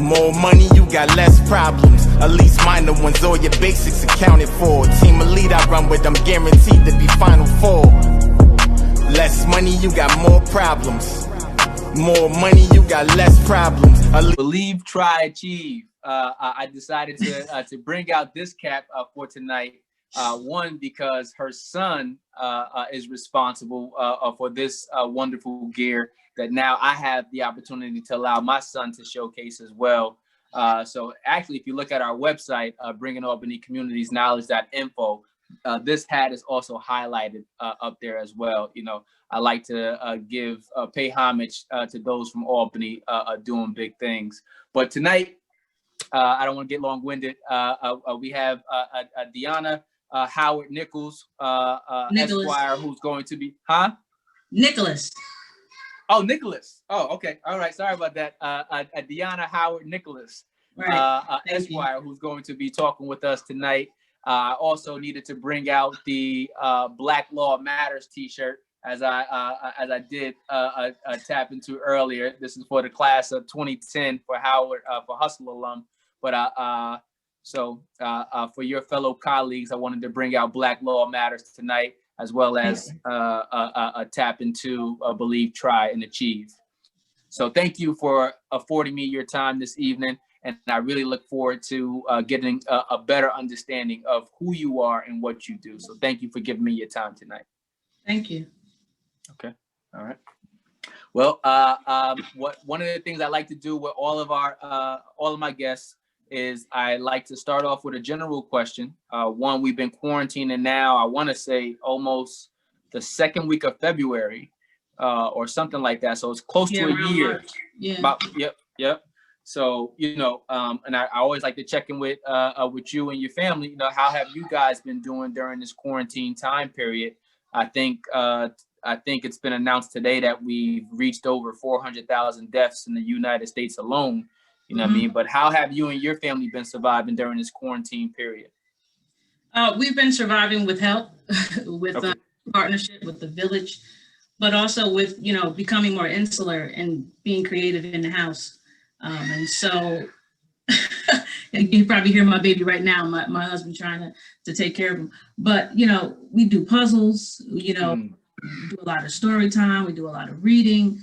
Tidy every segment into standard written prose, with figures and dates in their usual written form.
More money, you got less problems. At least minor ones, all your basics accounted for. Team elite I run with, I'm guaranteed to be Final Four. Less money, you got more problems. More money, you got less problems. Believe, try, achieve. I decided to bring out this cap for tonight. One, because her son is responsible for this wonderful gear that now I have the opportunity to allow my son to showcase as well. So actually, if you look at our website, Bringing Albany Communities Knowledge.info, this hat is also highlighted up there as well. You know, I like to pay homage to those from Albany doing big things. But tonight, I don't want to get long-winded. We have Diona Howard-Nicolas, Esquire, who's going to be, Nicholas. Oh, Nicholas. Oh, okay. All right. Sorry about that. Diona Howard-Nicolas, right. Esquire, who's going to be talking with us tonight. I also needed to bring out the Black Law Matters T-shirt, as I did tap into earlier. This is for the class of 2010 for Howard, for Hustle alum. But for your fellow colleagues, I wanted to bring out Black Law Matters tonight, as well as a tap into Believe, Try, and Achieve. So thank you for affording me your time this evening. And I really look forward to getting a better understanding of who you are and what you do. So thank you for giving me your time tonight. Thank you. Okay. All right. Well, one of the things I like to do with all of my guests is I like to start off with a general question. One, we've been quarantining now, I want to say almost the second week of February or something like that. So it's close to a year. March. Yeah. Yep. So, you know, and I always like to check in with you and your family. You know, how have you guys been doing during this quarantine time period? I think it's been announced today that we've reached over 400,000 deaths in the United States alone. You know what I mean? But how have you and your family been surviving during this quarantine period? We've been surviving with help, with partnership with the village, but also with, you know, becoming more insular and being creative in the house. And so you probably hear my baby right now, my husband trying to take care of him. But, you know, we do puzzles, you know, we do a lot of story time, we do a lot of reading.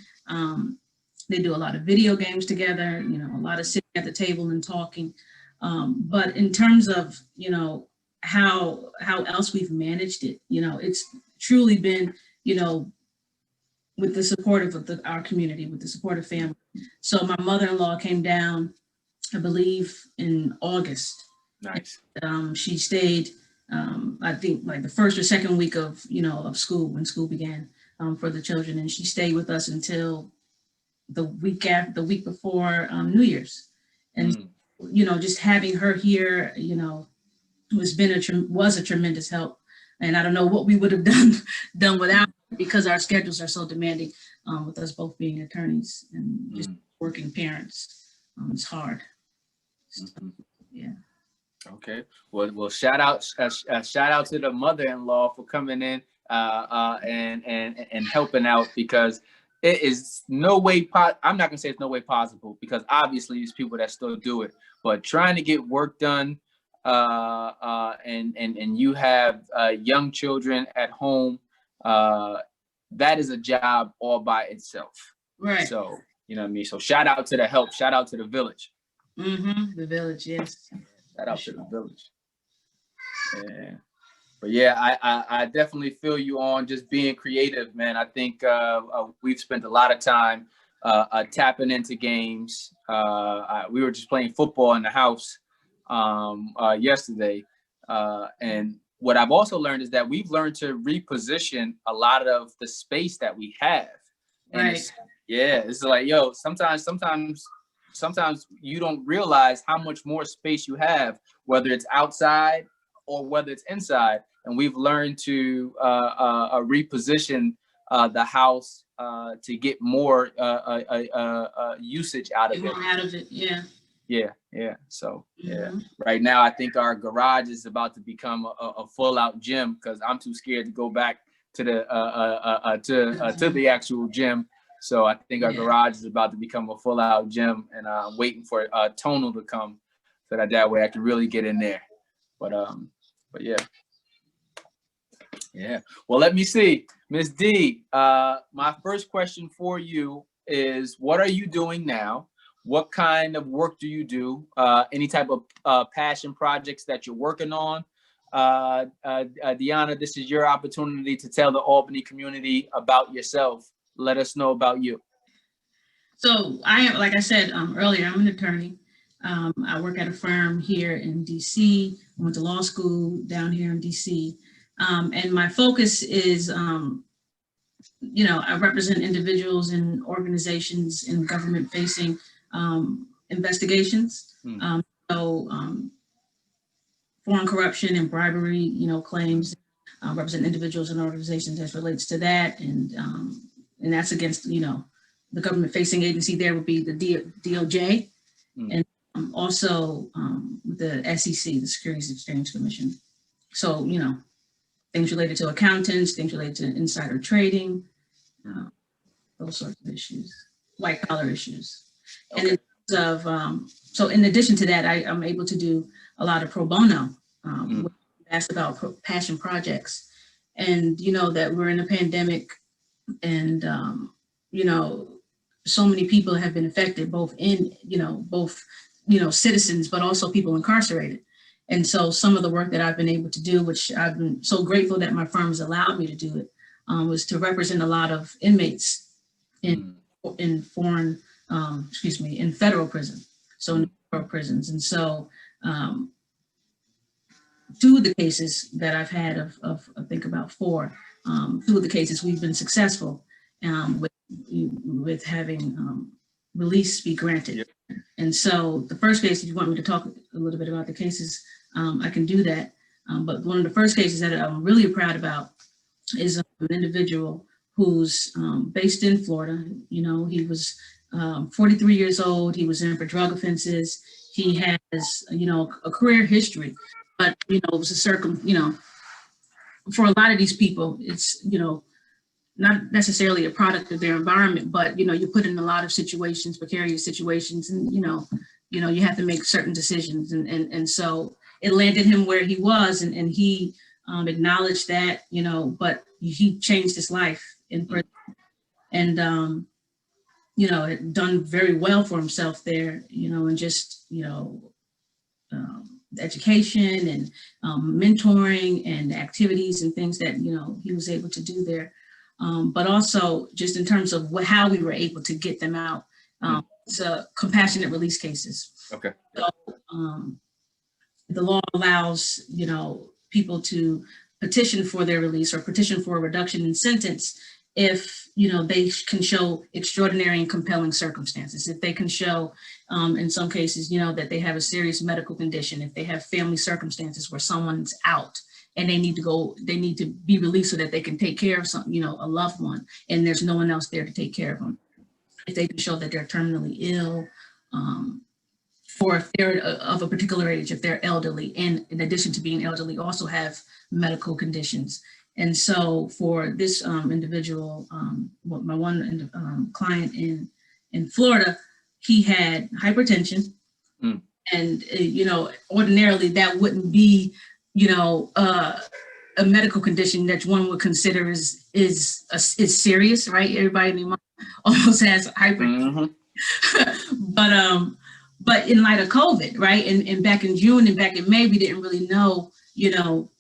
They do a lot of video games together, you know, a lot of sitting at the table and talking. But in terms of, you know, how else we've managed it, you know, it's truly been, you know, with the support of our community, with the support of family. So my mother-in-law came down, I believe, in August. Nice. She stayed, I think, like the first or second week of, you know, of school, when school began for the children, and she stayed with us until the week before New Year's. And you know, just having her here, you know, was a tremendous help. And I don't know what we would have done without her, because our schedules are so demanding, with us both being attorneys and just working parents. It's hard. So, yeah. Okay. Well, shout out to the mother-in-law for coming in and helping out, because it is no way I'm not gonna say it's no way possible, because obviously there's people that still do it, but trying to get work done and you have young children at home, that is a job all by itself. Right. So, you know what I mean? So shout out to the help, shout out to the village. The village, yes. Shout out to the village. Yeah. But yeah, I definitely feel you on just being creative, man. I think we've spent a lot of time tapping into games. We were just playing football in the house yesterday. And what I've also learned is that we've learned to reposition a lot of the space that we have. And right. It's like, yo, sometimes you don't realize how much more space you have, whether it's outside or whether it's inside. And we've learned to reposition the house to get more usage out of it. More out of it, yeah. Yeah. So right now I think our garage is about to become a full-out gym, because I'm too scared to go back to the to the actual gym. So I think our garage is about to become a full out gym, and I'm waiting for tonal to come so that way I can really get in there. But yeah. Yeah. Well, let me see. Ms. D, my first question for you is, what are you doing now? What kind of work do you do? Any type of passion projects that you're working on? Diona, this is your opportunity to tell the Albany community about yourself. Let us know about you. So I am, like I said earlier, I'm an attorney. I work at a firm here in DC. I went to law school down here in DC. And my focus is, you know, I represent individuals and organizations in government-facing investigations. Foreign corruption and bribery, you know, claims. Represent individuals and organizations as relates to that, and that's against, you know, the government-facing agency. There would be the DOJ, and also the SEC, the Securities and Exchange Commission. So, you know, things related to accountants, things related to insider trading, those sorts of issues, white collar issues. Okay. And in terms of, so in addition to that, I'm able to do a lot of pro bono, asked about passion projects. And, you know, that we're in a pandemic, and, you know, so many people have been affected, both citizens, but also people incarcerated. And so some of the work that I've been able to do, which I've been so grateful that my firm has allowed me to do it, was to represent a lot of inmates in foreign, in federal prison, so in federal prisons. And so two of the cases that I've had of I think about four, two of the cases we've been successful with having release be granted. Yep. And so the first case, if you want me to talk a little bit about the cases, I can do that. But one of the first cases that I'm really proud about is an individual who's based in Florida. You know, he was 43 years old. He was in for drug offenses. He has, you know, a career history, but, you know, it was for a lot of these people, it's, you know, not necessarily a product of their environment, but, you know, you're put in a lot of situations, precarious situations, and, you know, you have to make certain decisions. And so it landed him where he was, and he acknowledged that, you know, but he changed his life in prison, and, you know, had done very well for himself there, you know, and just, you know, education and mentoring and activities and things that, you know, he was able to do there. But also just in terms of how we were able to get them out. It's compassionate release cases. Okay. So the law allows, you know, people to petition for their release or petition for a reduction in sentence if, you know, they can show extraordinary and compelling circumstances. If they can show, in some cases, you know, that they have a serious medical condition, if they have family circumstances where someone's out and they need to be released so that they can take care of some, you know, a loved one, and there's no one else there to take care of them. If they can show that they're terminally ill, or if they're of a particular age, if they're elderly, and in addition to being elderly, also have medical conditions. And so for this individual, my one client in Florida, he had hypertension, and you know, ordinarily that wouldn't be, you know, a medical condition that one would consider is serious, right? Everybody in the mind almost has hypertension, but in light of COVID, right? And back in June and back in May, we didn't really know, you know,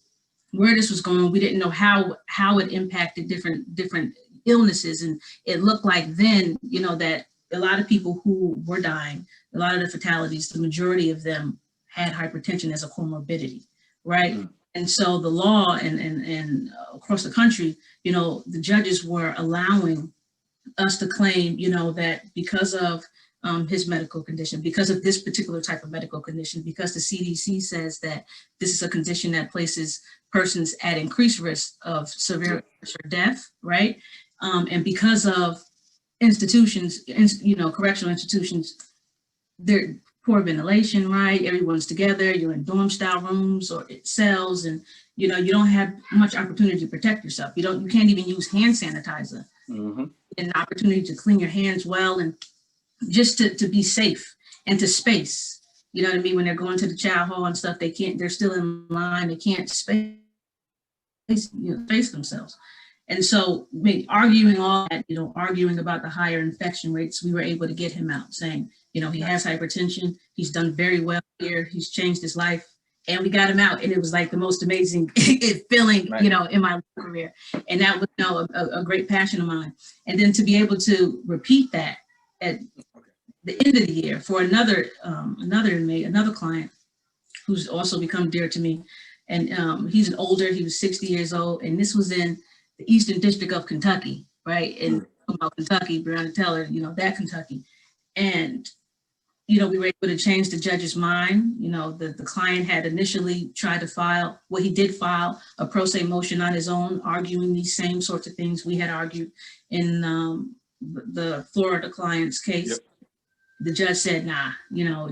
where this was going. We didn't know how it impacted different illnesses, and it looked like then, you know, that a lot of people who were dying, a lot of the fatalities, the majority of them had hypertension as a comorbidity, right? And so the law and across the country, you know, the judges were allowing us to claim, you know, that because of his medical condition, because of this particular type of medical condition, because the CDC says that this is a condition that places persons at increased risk of severe or death, right? And because of institutions, you know, correctional institutions, they're poor ventilation, right? Everyone's together, you're in dorm style rooms or cells, and, you know, you don't have much opportunity to protect yourself. You can't even use hand sanitizer. an opportunity to clean your hands well, and just to be safe and to space. You know what I mean? When they're going to the chow hall and stuff, they're still in line, they can't space themselves. And so arguing all that, arguing about the higher infection rates, we were able to get him out saying, he has hypertension. He's done very well here. He's changed his life. And we got him out. And it was like the most amazing feeling, right, in my career. And that was a great passion of mine. And then to be able to repeat that at the end of the year for another inmate, another client who's also become dear to me. And he was 60 years old. And this was in the Eastern District of Kentucky, right? And about Kentucky, Breonna Taylor, that Kentucky. And, we were able to change the judge's mind. The client had initially tried to file a pro se motion on his own, arguing these same sorts of things we had argued in the Florida client's case. Yep. The judge said, nah,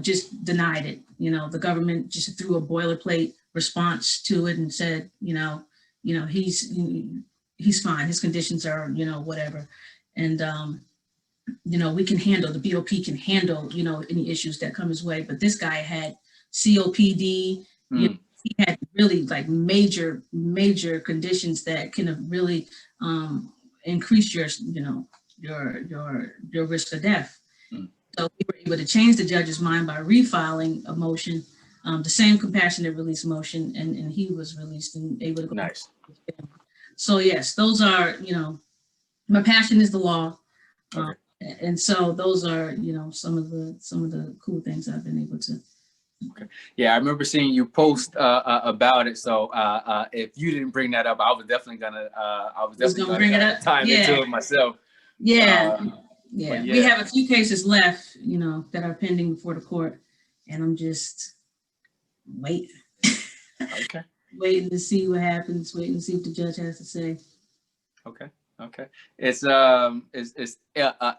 just denied it. The government just threw a boilerplate response to it and said, he's fine. His conditions are, whatever. And, we can handle, the BOP can handle, any issues that come his way. But this guy had COPD. He had really like major conditions that can have really increased your risk of death. So we were able to change the judge's mind by refiling a motion, the same compassionate release motion, and he was released and able to go. Nice. So yes, those are, my passion is the law. Okay. And so those are, some of the cool things I've been able to. Okay. Yeah, I remember seeing you post about it. So if you didn't bring that up, I was definitely gonna bring it up. Time into it myself. Yeah. Yeah. We have a few cases left, that are pending before the court, and I'm just waiting. Okay. Waiting to see what happens. Waiting to see what the judge has to say. Okay. It's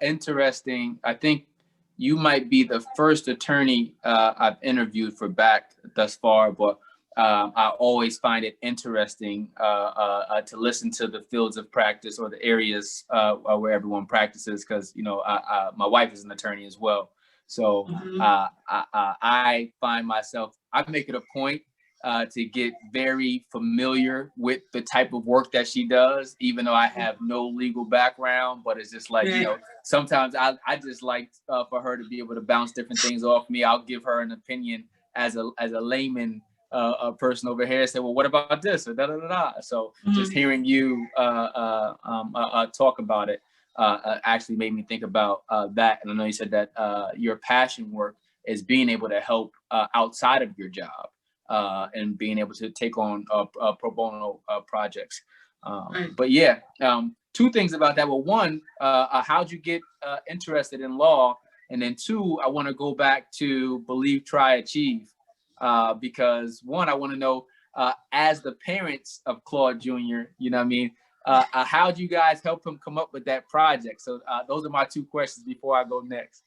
interesting. I think you might be the first attorney I've interviewed for BAC thus far, but I always find it interesting to listen to the fields of practice or the areas where everyone practices, because my wife is an attorney as well. So I find myself, I make it a point to get very familiar with the type of work that she does, even though I have no legal background. But it's just like, sometimes I just like for her to be able to bounce different things off me. I'll give her an opinion as a layman, a person over here, say, well, what about this? Or da da da da. So just hearing you talk about it actually made me think about that. And I know you said that your passion work is being able to help outside of your job. And being able to take on pro bono projects. But yeah, two things about that. Well, one, how'd you get interested in law? And then two, I want to go back to Believe, Try, Achieve. Because one, I want to know, as the parents of Claude Jr., how'd you guys help him come up with that project? So those are my two questions before I go next.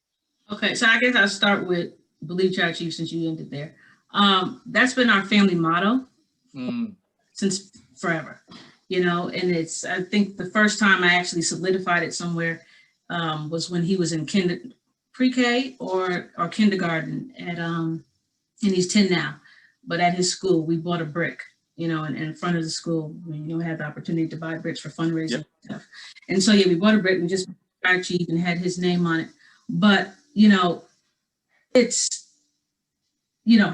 Okay, so I guess I'll start with Believe, Try, Achieve, since you ended there. That's been our family motto since forever, and it's, I think the first time I actually solidified it somewhere was when he was in pre-K or kindergarten and he's 10 now, but at his school, we bought a brick, in front of the school. We had the opportunity to buy bricks for fundraising and stuff. And so, we bought a brick and just cheap and had his name on it. But, it's,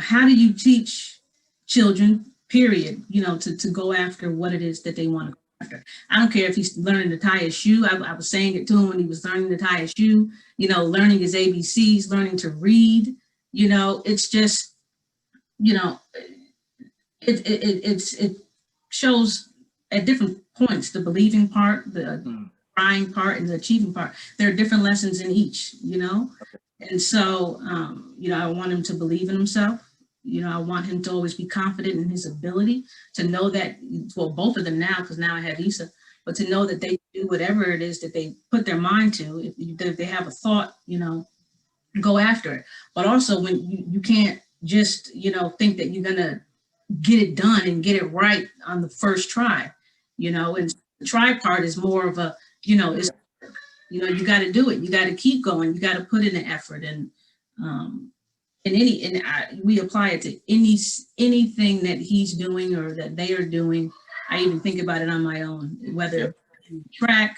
how do you teach children, period, to go after what it is that they want to go after? I don't care if he's learning to tie his shoe. I was saying it to him when he was learning to tie his shoe, learning his ABCs, learning to read, it's just, it shows at different points, the believing part, the trying part, and the achieving part. There are different lessons in each, Okay. And so, I want him to believe in himself. I want him to always be confident in his ability to know that, well, both of them now, because now I have Issa, but to know that they do whatever it is that they put their mind to. If they have a thought, go after it. But also when you can't just, think that you're going to get it done and get it right on the first try, and the try part is more of a, it's you know, you got to do it. You got to keep going. You got to put in the effort. And we apply it to anything that he's doing or that they are doing. I even think about it on my own, whether track,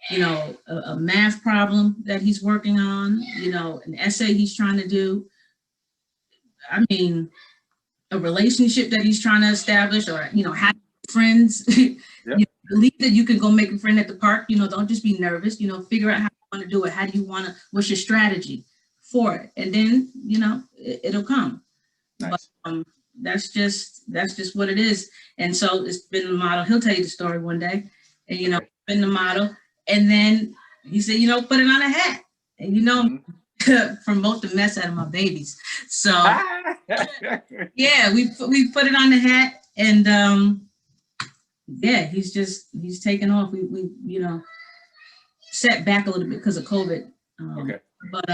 you know, a math problem that he's working on, you know, an essay he's trying to do. I mean, a relationship that he's trying to establish, or, you know, having friends. Yep. You know, believe that you can go make a friend at the park. You know, don't just be nervous. You know, figure out how you want to do it. How do you want to, what's your strategy for it? And then, you know, it'll come. Nice. But that's just what it is. And so it's been the model. He'll tell you the story one day. And, you know, been the model. And then he said, you know, put it on a hat. And, you know, promote the mess out of my babies. So yeah, we put it on the hat, and yeah, he's taken off. We you know, set back a little bit because of COVID. But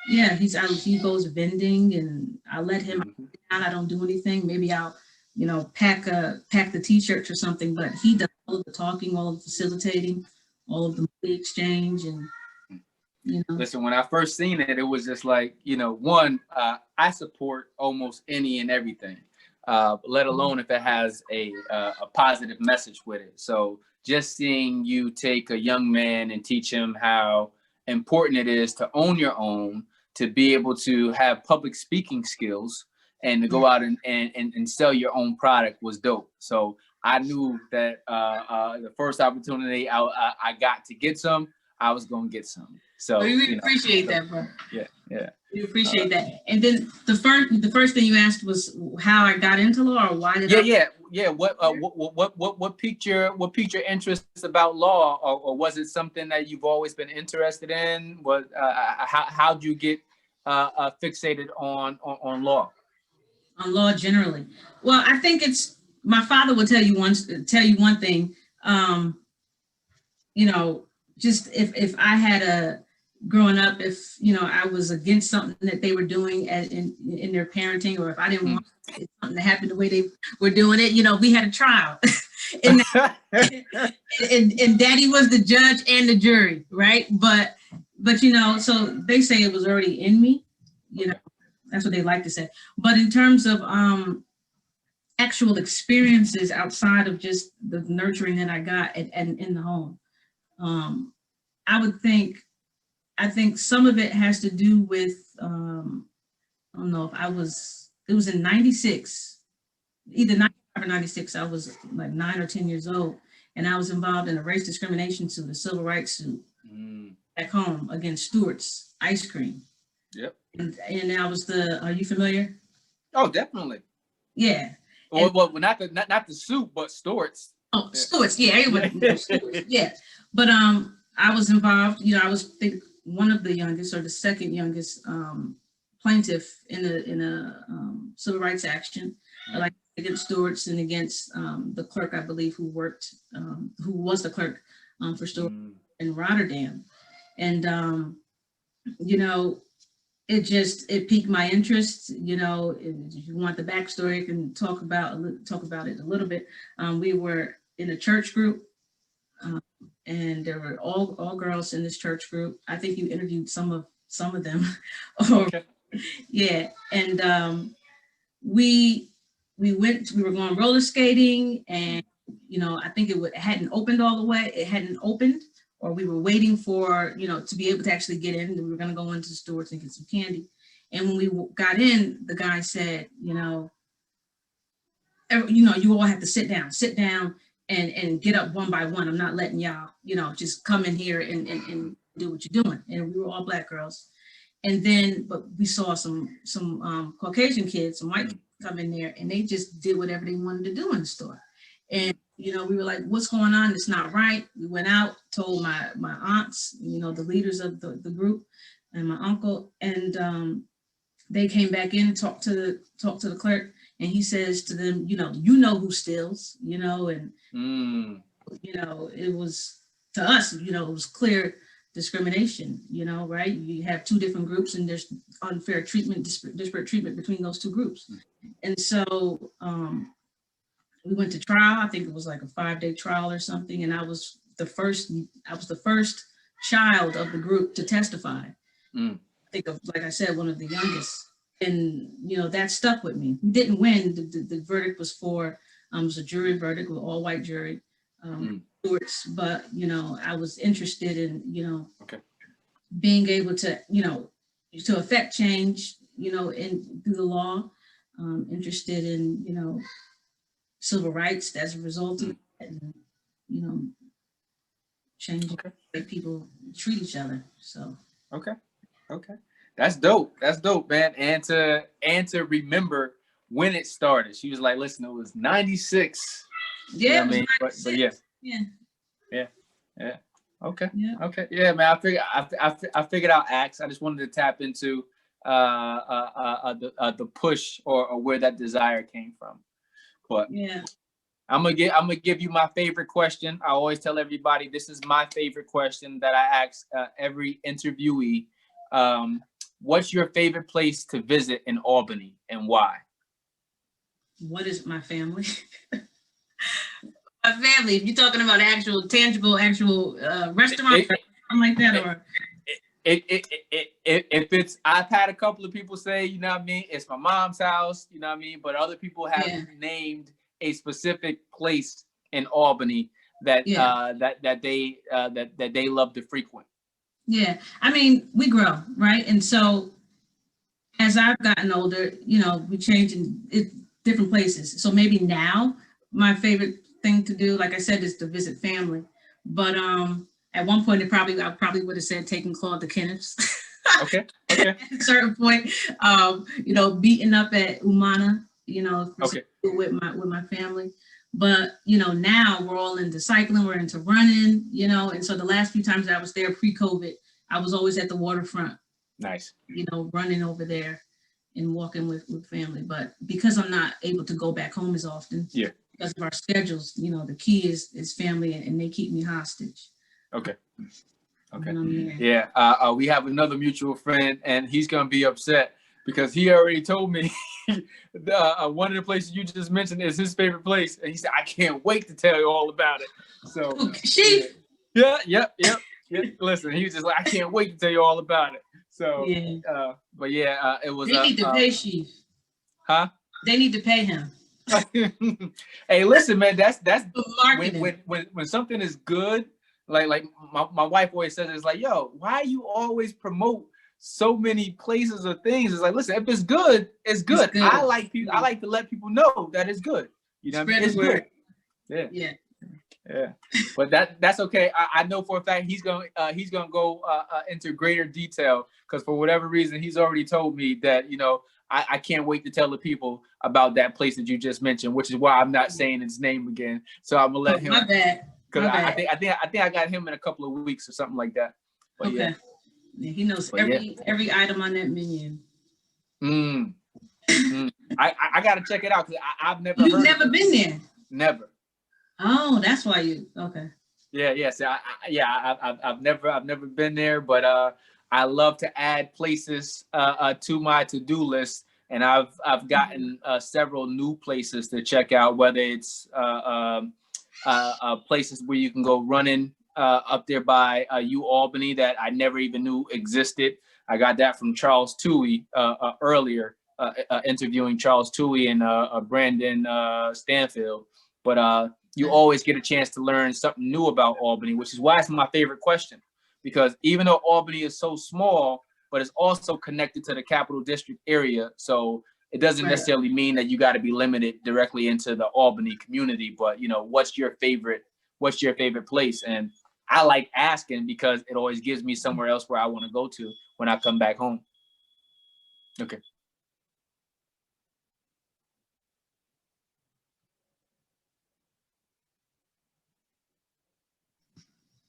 yeah, he goes vending, and I let him down. I don't do anything. Maybe I'll, you know, pack the t-shirts or something, but he does all of the talking, all of the facilitating, all of the money exchange. And you know. Listen, when I first seen it, it was just like, you know, one, I support almost any and everything, let alone if it has a positive message with it. So just seeing you take a young man and teach him how important it is to own your own, to be able to have public speaking skills, and to go out and sell your own product was dope. So I knew that the first opportunity I got to get some, I was going to get some. So we really appreciate that, bro. Yeah. We appreciate that. And then the first thing you asked was how I got into law, or why did Yeah. What piqued your interest about law, or was it something that you've always been interested in? What how'd you get fixated on law? On law generally. Well, I think it's, my father would tell you one thing. You know, just if I had growing up, if, you know, I was against something that they were doing in their parenting, or if I didn't want something to happen the way they were doing it, you know, we had a trial. and daddy was the judge and the jury, right? But you know, so they say it was already in me, you know, that's what they like to say. But in terms of actual experiences outside of just the nurturing that I got and in the home, I think some of it has to do with, I don't know if it was in 96, either 95 or 96, I was like 9 or 10 years old, and I was involved in a race discrimination suit, a civil rights suit back home against Stewart's Ice Cream. Yep. And I was are you familiar? Oh, definitely. Yeah. Well, not the suit, but Stewart's. Oh, yeah. Stewart's, yeah, everybody knows Stewart's, yeah. But I was involved, you know, I was one of the youngest or the second youngest plaintiff in a civil rights action, like against Stewart's and against the clerk, I believe, who was the clerk for Stewart in Rotterdam. And you know, it piqued my interest. You know, if you want the backstory, I can talk about it a little bit. We were in a church group, and there were all girls in this church group. I think you interviewed some of them. Okay. Yeah, and we were going roller skating, and you know, I think it hadn't opened all the way. It hadn't opened, or we were waiting for, you know, to be able to actually get in. We were going to go into the stores and get some candy. And when we got in, the guy said, you know, you all have to sit down and get up one by one. I'm not letting y'all, you know, just come in here and do what you're doing. And we were all Black girls. And then, but we saw some Caucasian kids, some white kids come in there, and they just did whatever they wanted to do in the store. And, you know, we were like, what's going on? It's not right. We went out, told my aunts, you know, the leaders of the group, and my uncle, and they came back in and talked to the clerk, and he says to them, you know who steals, you know, and, you know, it was, to us, you know, it was clear discrimination, you know, right? You have two different groups, and there's unfair treatment, disparate treatment between those two groups. And so, we went to trial. I think it was like a 5-day trial or something. And I was the first child of the group to testify. Mm. I think of, like I said, one of the youngest, and that stuck with me. We didn't win. The verdict was for it was a jury verdict with all white jury, stewards. But I was interested in Okay. being able to to affect change in through the law. Interested in civil rights as a result of that, and changing the way people treat each other. So okay. That's dope. That's dope, man. And to remember when it started. She was like, listen, it was 96. Yeah, you know what I mean? But yeah. Okay. Yeah. Okay. Yeah, man. I figured out acts. I just wanted to tap into the push or where that desire came from. But yeah. I'm gonna give you my favorite question. I always tell everybody this is my favorite question that I ask every interviewee. What's your favorite place to visit in Albany and why? What is my family? My family. If you're talking about actual tangible restaurant, something like that, or if it's, I've had a couple of people say, you know what I mean, it's my mom's house, you know what I mean, but other people have named a specific place in Albany that that they love to frequent. Yeah, I mean, we grow, right? And so as I've gotten older, we change in different places. So maybe now my favorite thing to do, like I said, is to visit family. But at one point, I probably would have said taking Claude to Kenneth's. Okay. At a certain point, beating up at Umana, with my family. But now we're all into cycling, we're into running, and so the last few times I was there pre-COVID, I was always at the waterfront. Nice. Running over there and walking with family. But because I'm not able to go back home as often, because of our schedules, the key is family, and they keep me hostage. Okay. Yeah. We have another mutual friend, and he's gonna be upset because he already told me one of the places you just mentioned is his favorite place, and he said, "I can't wait to tell you all about it." So, yeah. Listen, he was just like, "I can't wait to tell you all about it." So, it was. They need to pay Chief. Huh? They need to pay him. Hey, listen, man. That's marketing. When something is good. Like my wife always says, it's like, yo, why you always promote so many places or things? It's like, listen, if it's good, it's good. It's good. I like to let people know that it's good. You know what I mean? It's good. Yeah. But that's okay. I know for a fact he's gonna go into greater detail, because for whatever reason he's already told me that I can't wait to tell the people about that place that you just mentioned, which is why I'm not saying his name again. So I'm gonna let him. My bad. Because I think I got him in a couple of weeks or something like that. But okay. Yeah, he knows every item on that menu. I gotta check it out because I've never. You've never been there. Never. Oh, that's why you. Okay. Yeah. So I've never been there, but I love to add places to my to-do list, and I've gotten several new places to check out, whether it's places where you can go running up there by Albany that I never even knew existed. I got that from Charles Toohey earlier, interviewing Charles Toohey and Brandon Stanfield. But you always get a chance to learn something new about Albany, which is why it's my favorite question. Because even though Albany is so small, but it's also connected to the Capital District area, so it doesn't necessarily mean that you got to be limited directly into the Albany community. But what's your favorite place? And I like asking because it always gives me somewhere else where I want to go to when I come back home. Okay.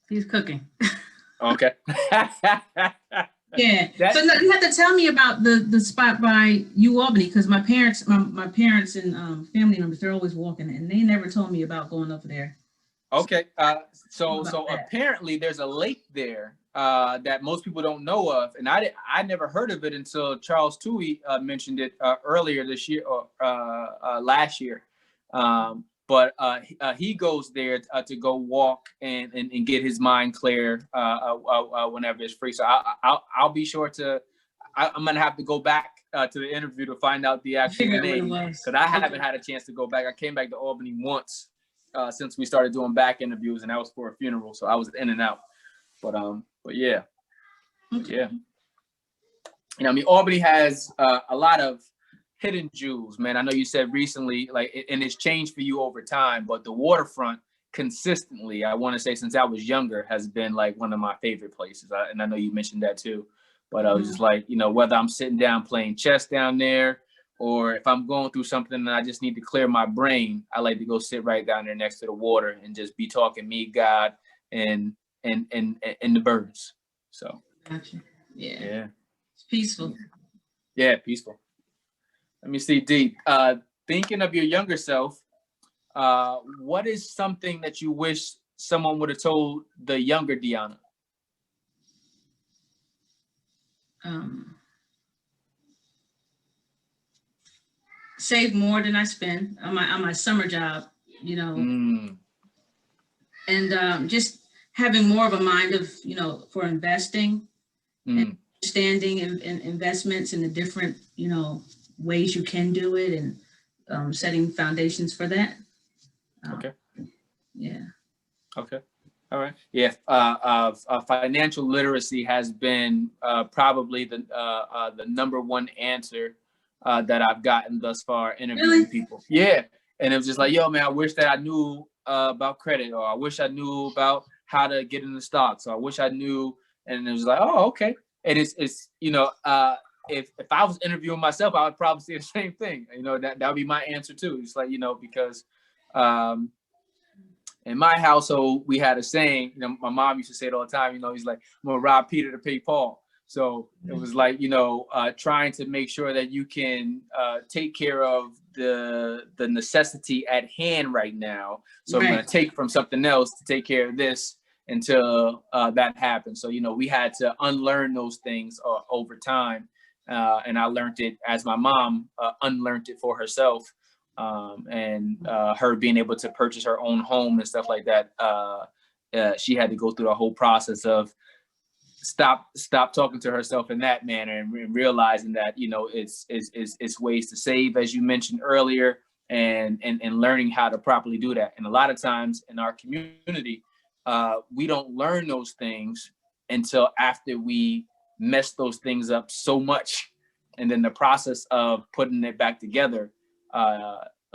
He's cooking. Okay. Yeah. So you have to tell me about the spot by Albany, because my parents and family members, they're always walking, and they never told me about going over there. Okay. So apparently there's a lake there that most people don't know of, and I never heard of it until Charles Toohey mentioned it earlier this year or last year. but he goes there to go walk and get his mind clear whenever it's free. So I'll be sure to. I'm gonna have to go back to the interview to find out the actual name, because I haven't had a chance to go back. I came back to Albany once since we started doing back interviews, and that was for a funeral, so I was in and out. But yeah, yeah. You know, I mean, Albany has a lot of hidden jewels, man. I know you said recently, like, and it's changed for you over time, but the waterfront consistently, I want to say since I was younger, has been like one of my favorite places. And I know you mentioned that too. But I was just like, you know, whether I'm sitting down playing chess down there, or if I'm going through something and I just need to clear my brain, I like to go sit right down there next to the water and just be talking me, God, and the birds. So, Gotcha. Yeah. Yeah. It's peaceful. Yeah, peaceful. Let me see, D. Thinking of your younger self, what is something that you wish someone would have told the younger Diona? Save more than I spend on my summer job, you know, and just having more of a mind of, you know, for investing and understanding in investments and the different, you know, ways you can do it, and setting foundations for that. Okay. Yeah. Okay. All right. Yeah. Financial literacy has been probably the number one answer that I've gotten thus far interviewing people. Yeah. And it was just like, yo, man, I wish that I knew about credit, or I wish I knew about how to get into stocks, or I wish I knew. And it was like, oh, okay. And it's you know, if I was interviewing myself, I would probably say the same thing. You know, that would be my answer too. It's like, you know, because in my household, we had a saying, you know, my mom used to say it all the time, you know, he's like, I'm gonna rob Peter to pay Paul. So it was like, you know, trying to make sure that you can take care of the necessity at hand right now. So I'm gonna take from something else to take care of this until that happens. So, you know, we had to unlearn those things over time. And I learned it as my mom unlearned it for herself. And her being able to purchase her own home and stuff like that, she had to go through the whole process of stop talking to herself in that manner, and realizing that, you know, it's ways to save, as you mentioned earlier, and learning how to properly do that. And a lot of times in our community, we don't learn those things until after we mess those things up so much, and then the process of putting it back together.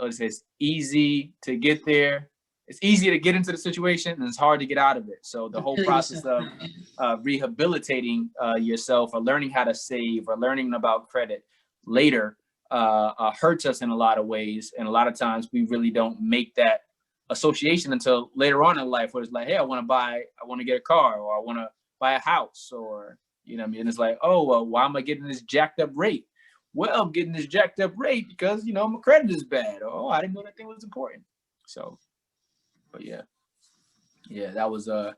It's easy to get there. It's easy to get into the situation, and it's hard to get out of it. So the whole process of rehabilitating yourself, or learning how to save, or learning about credit later hurts us in a lot of ways. And a lot of times we really don't make that association until later on in life, where it's like, hey, I want to get a car, or I want to buy a house, or, you know what I mean? And it's like, oh, well, why am I getting this jacked up rate? Well, I'm getting this jacked up rate because, you know, my credit is bad. Oh, I didn't know that thing was important. So, but yeah, that was, so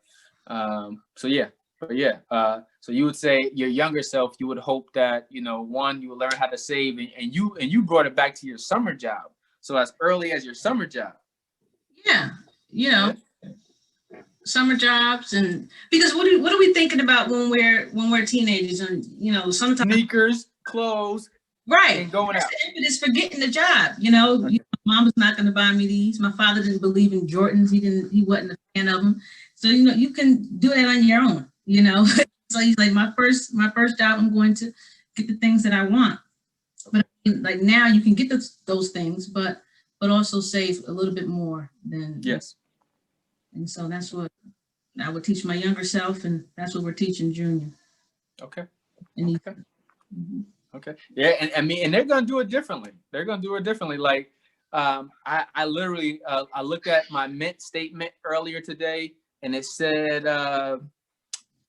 you would say your younger self, you would hope that, you know, one, you would learn how to save, and you brought it back to your summer job. So as early as your summer job. Yeah. You know, summer jobs, and because what are we thinking about when we're teenagers, and, you know, sometimes sneakers, clothes. Right. And going out. The impetus for getting the job. You know, mom was not going to buy me these. My father didn't believe in Jordans. He wasn't a fan of them. So, you know, you can do it on your own, you know. So he's like, my first job, I'm going to get the things that I want. But like now you can get those things, but also save a little bit more than. Yes. And so that's what I would teach my younger self, and that's what we're teaching Junior. Okay. And okay. Mm-hmm. Okay. Yeah, and I mean, and they're gonna do it differently. Like, I literally I looked at my Mint statement earlier today, and it said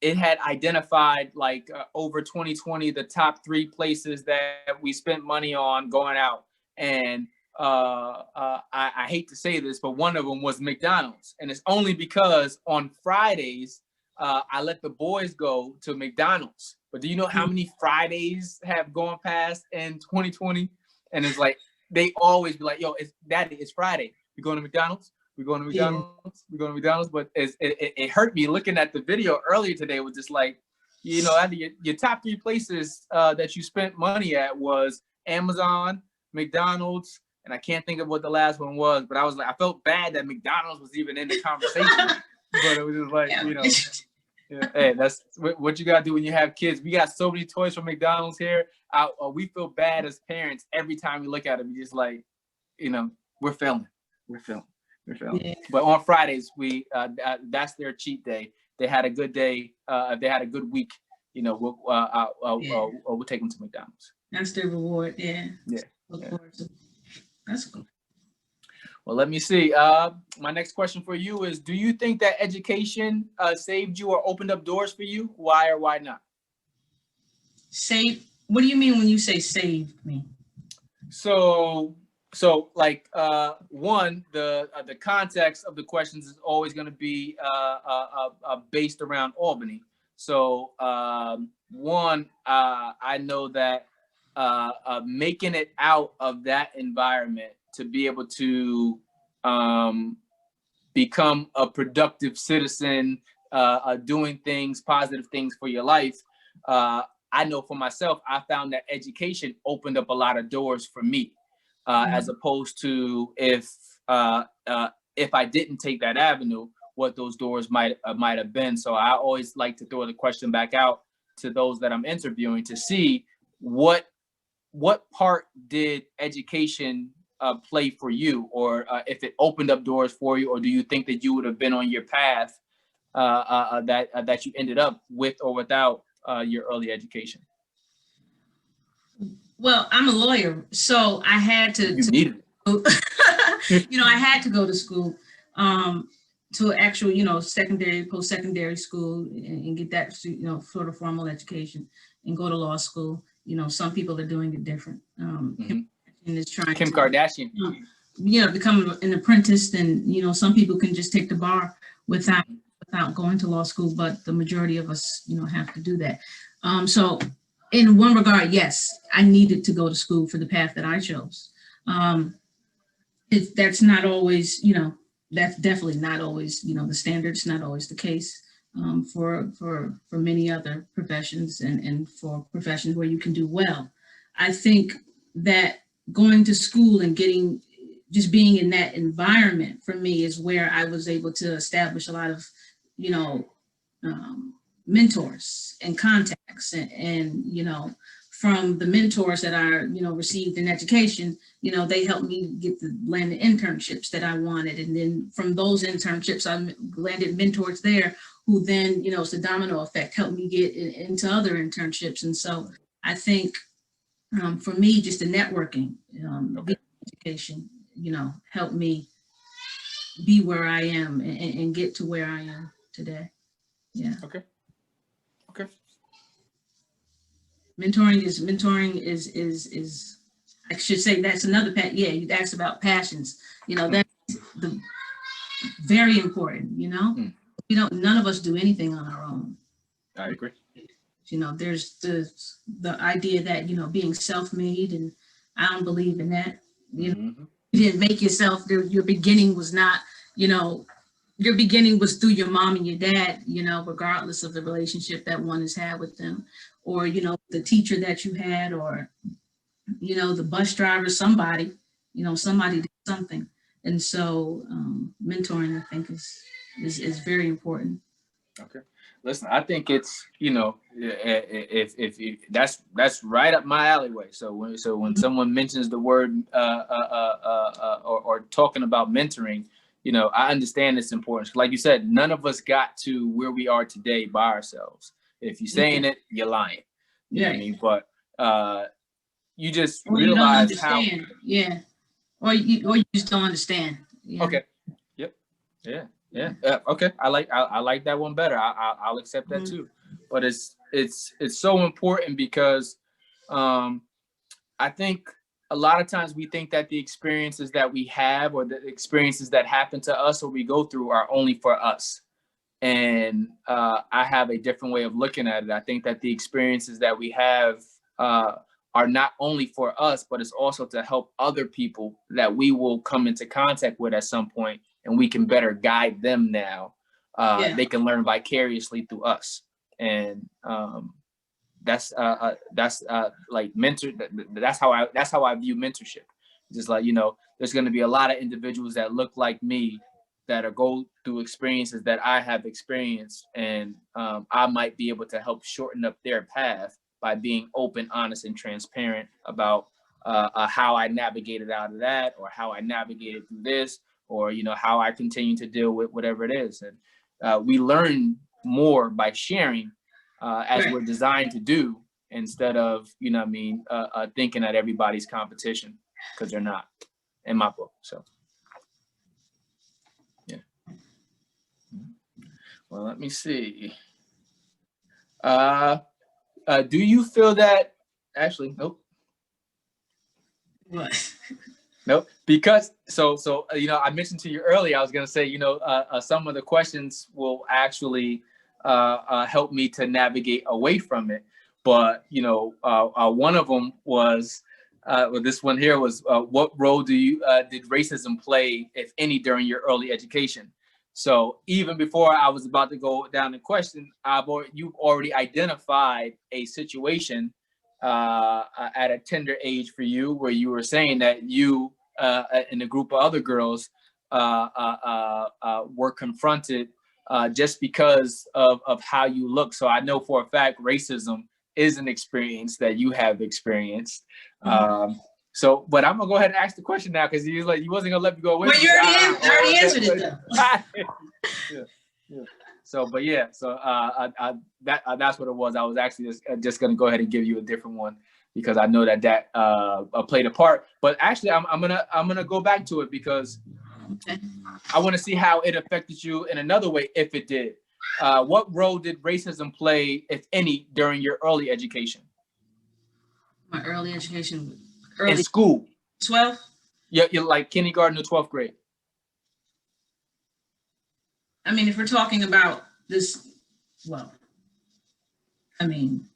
it had identified like over 2020 the top 3 places that we spent money on going out, and I hate to say this, but one of them was McDonald's, and it's only because on Fridays I let the boys go to McDonald's. But do you know how many Fridays have gone past in 2020? And it's like, they always be like, yo, it's Friday. We going to McDonald's? We going to Yeah. McDonald's? We going to McDonald's? But it hurt me looking at the video earlier today. It was just like, you know, your top 3 places that you spent money at was Amazon, McDonald's, and I can't think of what the last one was, but I was like, I felt bad that McDonald's was even in the conversation, but it was just like, you know, yeah, hey, that's what you got to do when you have kids. We got so many toys from McDonald's here. We feel bad as parents every time we look at them. We just like, you know, we're failing. Yeah. But on Fridays, that's their cheat day. They had a good day. They had a good week. You know, we'll take them to McDonald's. That's their reward. Yeah. Yeah. Look forward to. That's cool. Well, let me see. My next question for you is: do you think that education saved you or opened up doors for you? Why or why not? Save? What do you mean when you say saved me? So like one, the context of the questions is always going to be based around Albany. So one, I know that making it out of that environment to be able to become a productive citizen, doing things, positive things for your life. I know for myself, I found that education opened up a lot of doors for me, as opposed to if I didn't take that avenue, what those doors might have been. So I always like to throw the question back out to those that I'm interviewing to see what part did education play for you, or if it opened up doors for you, or do you think that you would have been on your path that you ended up with or without your early education? Well, I'm a lawyer, so I had to. You needed it. You know, I had to go to school, to actual, you know, secondary, post-secondary school, and get that, you know, sort of formal education, and go to law school. You know, some people are doing it different. Kim Kardashian. You know, become an apprentice, and you know, some people can just take the bar without going to law school, but the majority of us, you know, have to do that. So in one regard, yes, I needed to go to school for the path that I chose. That's not always, you know, that's definitely not always, you know, the standard. It's not always the case for many other professions, and for professions where you can do well. I think that going to school and just being in that environment for me is where I was able to establish a lot of, you know, mentors and contacts, and you know, from the mentors that I, you know, received in education, you know, they helped me get the landed internships that I wanted. And then from those internships, I landed mentors there who then, you know, it's a domino effect, helped me get into other internships. And so I think for me, just the networking, education, you know, helped me be where I am and get to where I am today. Yeah. Okay. Mentoring is I should say that's another yeah, you asked about passions. You know, that's very important, you know. None of us do anything on our own. I agree. You know, there's the idea that, you know, being self-made, and I don't believe in that. You know, you didn't make yourself. Your beginning was not, you know, your beginning was through your mom and your dad, you know, regardless of the relationship that one has had with them, or, you know, the teacher that you had, or, you know, the bus driver, somebody did something. And so mentoring, I think, is very important. Okay. Listen, I think it's, you know, if that's right up my alleyway. So when someone mentions the word or talking about mentoring, you know, I understand its importance. Like you said, none of us got to where we are today by ourselves. If you're saying it, you're lying. You know what I mean? But you just realize how. Yeah. Or you just don't understand. Yeah. Okay. Yep. Yeah. Okay. I like that one better. I'll accept that too. But it's so important because I think a lot of times we think that the experiences that we have, or the experiences that happen to us or we go through, are only for us. And I have a different way of looking at it. I think that the experiences that we have are are not only for us, but it's also to help other people that we will come into contact with at some point, and we can better guide them now. They can learn vicariously through us. And that's like mentor. That's how I view mentorship. Just like, you know, there's going to be a lot of individuals that look like me that are go through experiences that I have experienced, and I might be able to help shorten up their path by being open, honest, and transparent about how I navigated out of that, or how I navigated through this, or, you know, how I continue to deal with whatever it is. And we learn more by sharing, as we're designed to do, instead of, you know what I mean, thinking that everybody's competition, because they're not, in my book. So, yeah. Well, let me see. Do you feel that, actually, nope. What? Nope, because, so you know, I mentioned to you earlier, I was gonna say, you know, some of the questions will actually help me to navigate away from it. But, you know, one of them was, well, this one here was, what role did racism play, if any, during your early education? So even before I was about to go down the question, you've already identified a situation at a tender age for you, where you were saying that you and a group of other girls were confronted just because of how you look. So I know for a fact racism is an experience that you have experienced. So, but I'm gonna go ahead and ask the question now, because you wasn't gonna let me go away. Well, you already answered it though. Yeah. So, but yeah, so that's what it was. I was actually just gonna go ahead and give you a different one, because I know that played a part. But actually, I'm gonna go back to it, because I want to see how it affected you in another way, if it did. What role did racism play, if any, during your early education? My early education, in school. 12? Yeah, you're like kindergarten to 12th grade. I mean, if we're talking about this, well, I mean,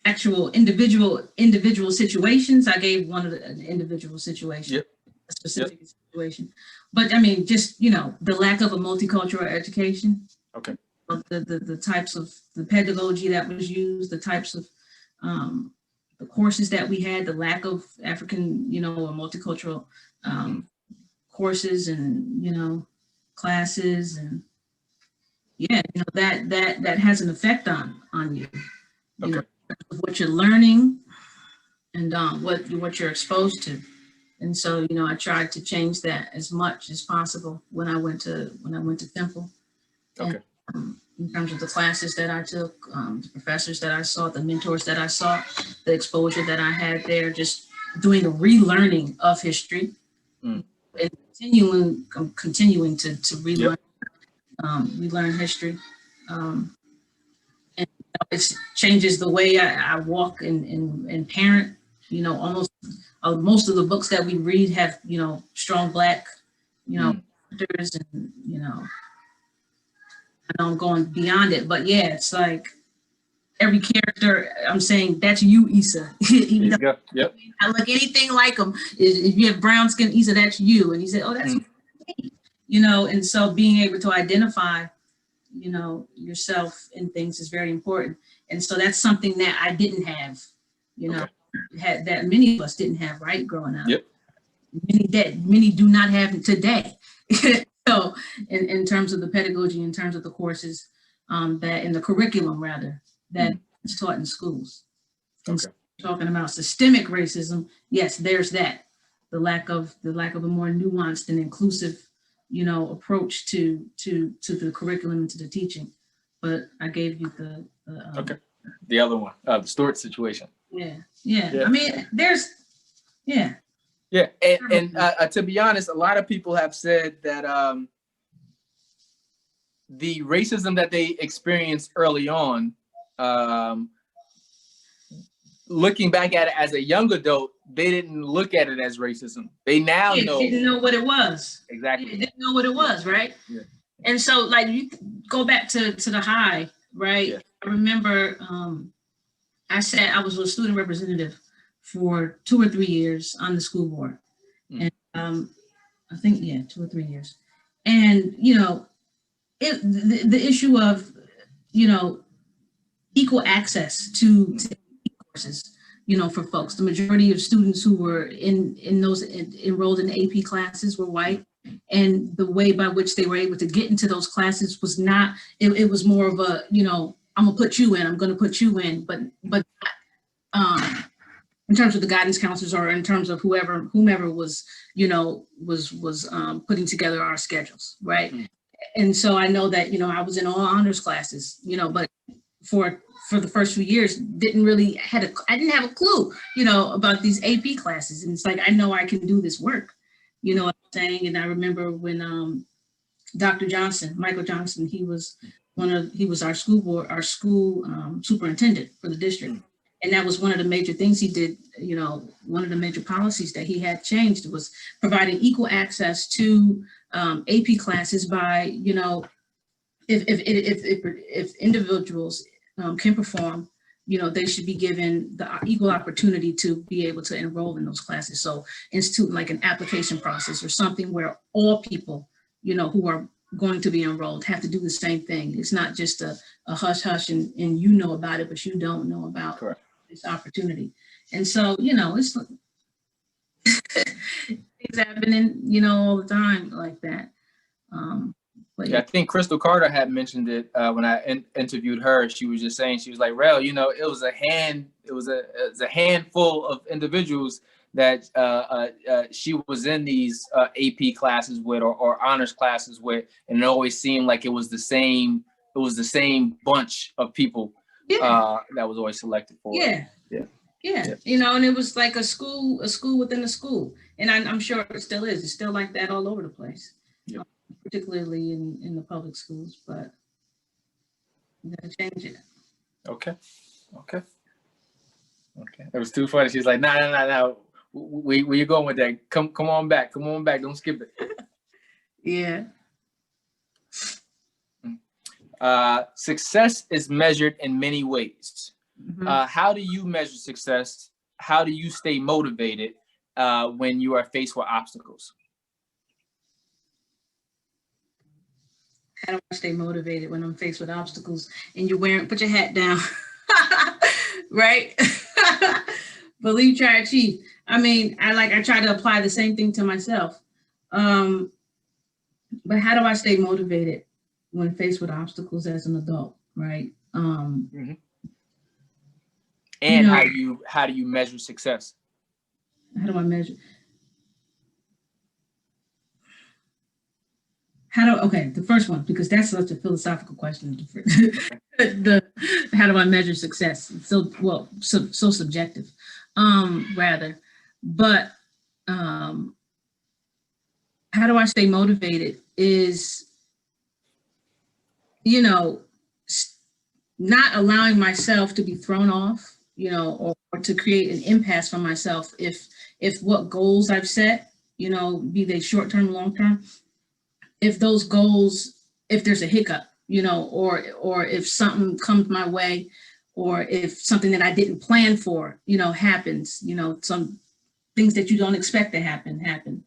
actual individual situations, I gave one of the individual situation, a specific situation. But I mean, just, you know, the lack of a multicultural education. Okay. The types of the pedagogy that was used, the types of the courses that we had, the lack of African, you know, or multicultural courses and, you know, classes, and yeah, you know, that has an effect on you, you know, what you're learning and what you're exposed to. And so, you know, I tried to change that as much as possible when I went to Temple. Okay. And, in terms of the classes that I took, the professors that I saw, the mentors that I saw, the exposure that I had there, just doing a relearning of history, and continuing to relearn, relearn history. And it changes the way I walk and parent. You know, almost most of the books that we read have, you know, strong Black, you know, characters, and, you know, I know I'm going beyond it, but yeah, it's like every character, I'm saying, that's you, Issa. Even though I look anything like him. If you have brown skin, Issa, that's you. And he said, oh, that's me. You know, and so being able to identify, you know, yourself in things is very important. And so that's something that I didn't have, you know, that many of us didn't have, right, growing up. Many do not have it today. So in terms of the pedagogy, in terms of the courses, that in the curriculum rather, that is taught in schools. And so talking about systemic racism, yes, there's that. The lack of a more nuanced and inclusive, you know, approach to the curriculum and to the teaching. But I gave you the other one, the Stewart situation. Yeah. I mean, there's and to be honest, a lot of people have said that the racism that they experienced early on, looking back at it as a young adult, they didn't look at it as racism. They now know. They didn't know what it was. Exactly. They didn't know what it was, right? Yeah. And so, like, you go back to the high, right? Yeah. I remember I was a student representative for 2 or 3 years on the school board. And I think, yeah, 2 or 3 years. And, you know, the issue of, you know, equal access to courses, you know, for folks. The majority of students who were in those enrolled in AP classes were white. And the way by which they were able to get into those classes was not, it was more of a, you know, I'm gonna put you in, I'm gonna put you in, but in terms of the guidance counselors or in terms of whomever was, you know, was putting together our schedules, right? And so I know that, you know, I was in all honors classes, you know, but for the first few years, I didn't have a clue, you know, about these AP classes. And it's like, I know I can do this work, you know what I'm saying? And I remember when Dr. Johnson, Michael Johnson, he was our school superintendent for the district. And that was one of the major things he did, you know, one of the major policies that he had changed was providing equal access to AP classes by, you know, if individuals can perform, you know, they should be given the equal opportunity to be able to enroll in those classes. So institute like an application process or something where all people, you know, who are going to be enrolled have to do the same thing. It's not just a hush hush and you know about it, but you don't know about Correct. This opportunity. And so, you know, it's things happening, you know, all the time like that. Yeah, I think Crystal Carter had mentioned it when I interviewed her. She was just saying, she was like, Rel, you know, it was a handful of individuals that she was in these AP classes with or honors classes with, and it always seemed like it was the same bunch of people that was always selected for it. Yeah. You know, and it was like a school within a school. And I'm sure it still is. It's still like that all over the place. Yep. Particularly in the public schools, but you gotta change it. Okay. It was too funny. She's like, nah. Where you going with that? Come on back. Don't skip it. Yeah. Success is measured in many ways. Mm-hmm. How do you measure success? How do you stay motivated when you are faced with obstacles? How do I stay motivated when I'm faced with obstacles and put your hat down, right? Believe, try, achieve. I mean, I try to apply the same thing to myself. But how do I stay motivated when faced with obstacles as an adult, right? Mm-hmm. And how do you measure success? How do I measure? The first one, because that's such a philosophical question. How do I measure success? It's so subjective, rather. But how do I stay motivated is, you know, not allowing myself to be thrown off, you know, or to create an impasse for myself if what goals I've set, you know, be they short-term, long-term, if those goals, if there's a hiccup, you know, or if something comes my way, or if something that I didn't plan for, you know, happens, you know, some things that you don't expect to happen,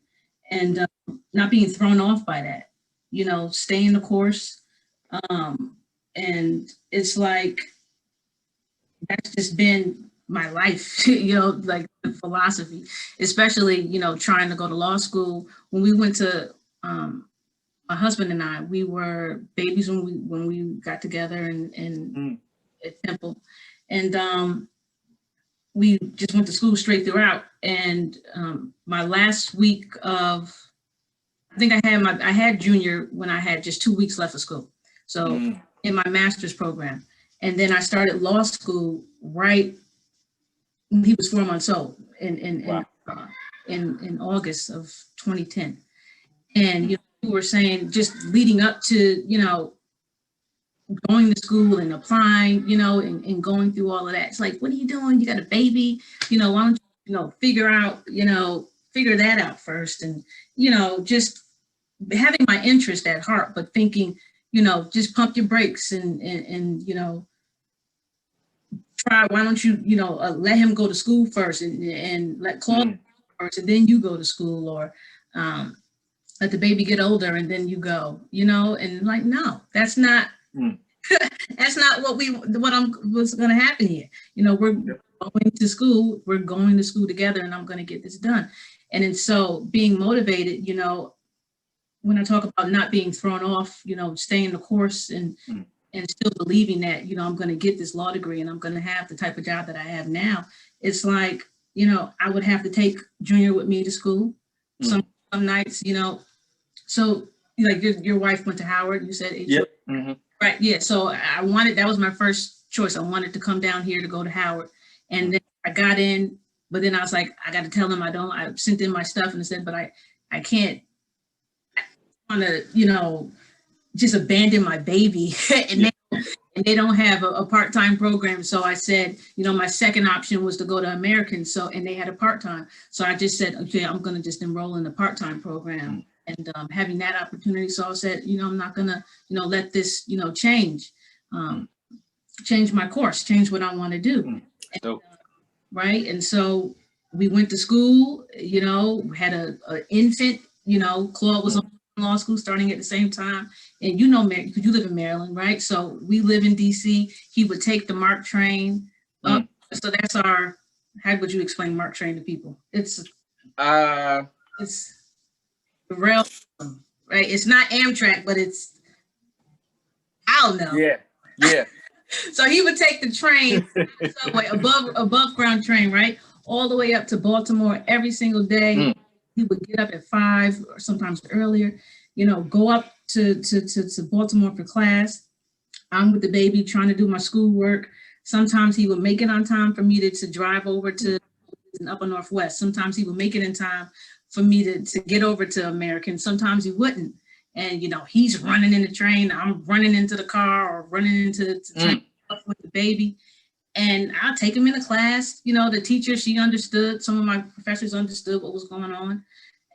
and not being thrown off by that, you know, staying the course. And it's like, that's just been my life, you know, like the philosophy, especially, you know, trying to go to law school. When we went to, my husband and I, we were babies when we got together at Temple, and we just went to school straight throughout. And my last week of, I think I had junior when I had just 2 weeks left of school. So in my master's program, and then I started law school right when he was 4 months old in August of 2010, and you know, we were saying just leading up to, you know, going to school and applying, you know, and going through all of that. It's like, what are you doing? You got a baby, you know, why don't you, you know, figure that out first. And, you know, just having my interest at heart, but thinking, you know, just pump your brakes and you know, why don't you, let him go to school first and let Claude first and then you go to school, or let the baby get older and then you go, and like, no, that's not, that's not what's going to happen here. We're going to school, together, and I'm going to get this done. And then so being motivated, when I talk about not being thrown off, staying the course and still believing that, I'm going to get this law degree and I'm going to have the type of job that I have now. It's like, I would have to take Junior with me to school some nights, so like your wife went to Howard, you said? Yep. Mm-hmm. Right. Yeah. So that was my first choice. I wanted to come down here to go to Howard. And then I got in, but then I was like, I got to tell them I sent in my stuff and I said, but I can't want to, just abandon my baby and they don't have a part-time program. So I said, my second option was to go to American. So, and they had a part-time. So I just said, okay, I'm going to just enroll in the part-time program and having that opportunity. So I said, I'm not going to, let this, change my course, change what I want to do. And, right. And so we went to school, had a infant, Claude was on law school starting at the same time. And because you live in Maryland, right? So we live in DC. He would take the MARC train up. So that's how would you explain MARC train to people? It's the rail, right? It's not Amtrak, but it's, I don't know. Yeah. So he would take the train, subway, above ground train, right? All the way up to Baltimore every single day. He would get up at 5 or sometimes earlier, go up to Baltimore for class. I'm with the baby trying to do my schoolwork. Sometimes he would make it on time for me to drive over to Upper Northwest. Sometimes he would make it in time for me to get over to American. Sometimes he wouldn't. And, he's running in the train. I'm running into the car or running into the train with the baby. And I'll take him into class. The teacher, she understood. Some of my professors understood what was going on.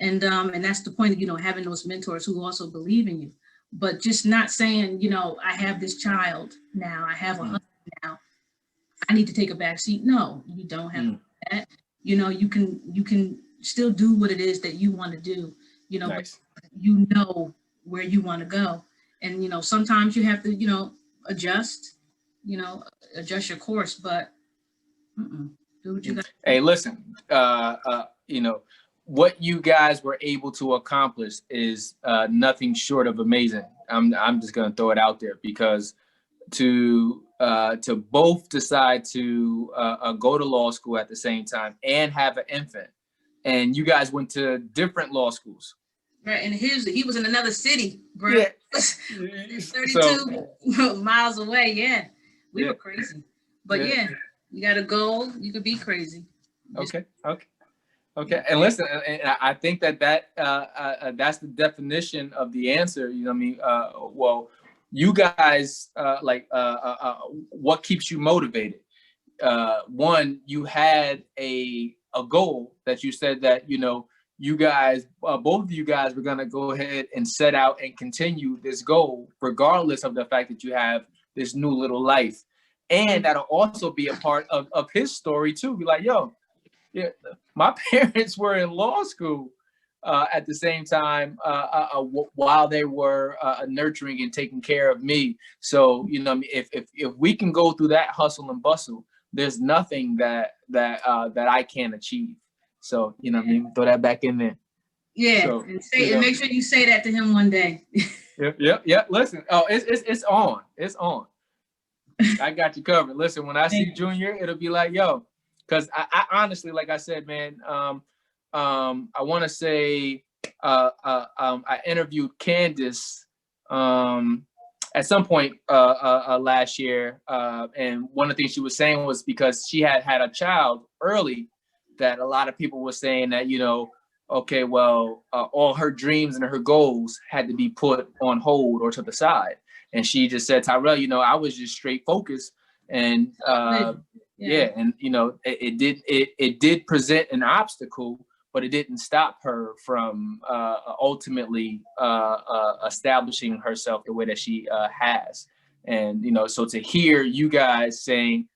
And that's the point of, having those mentors who also believe in you. But just not saying, I have this child now. I have a husband now. I need to take a back seat. No, you don't have that. You can still do what it is that you want to do. Nice. Where you want to go. And, sometimes you have to, adjust your course, but do what you got. Hey, listen, what you guys were able to accomplish is nothing short of amazing. I'm just going to throw it out there, because to both decide to go to law school at the same time and have an infant, and you guys went to different law schools. Right, and he was in another city, bro. Yeah. 32 miles away. Yeah, we were crazy, but you got a goal. You could be crazy. Okay. And listen, and I think that that's the definition of the answer. Well, you guys what keeps you motivated? One, you had a goal that you said that you guys, both of you guys, were going to go ahead and set out and continue this goal, regardless of the fact that you have this new little life. And that'll also be a part of his story too. Be like, my parents were in law school at the same time while they were nurturing and taking care of me. So, if we can go through that hustle and bustle, there's nothing that I can't achieve. So, throw that back in there. Yeah, so, and make sure you say that to him one day. Yeah. Listen, it's on. It's on. I got you covered. Listen, when I see Junior, it'll be like, because I honestly, like I said, man, I want to say I interviewed Candace at some point last year, and one of the things she was saying was because she had a child early, that a lot of people were saying that, okay, well, all her dreams and her goals had to be put on hold or to the side. And she just said, Tyrell, I was just straight focused. And and it did present an obstacle, but it didn't stop her from ultimately establishing herself the way that she has. And, so to hear you guys saying,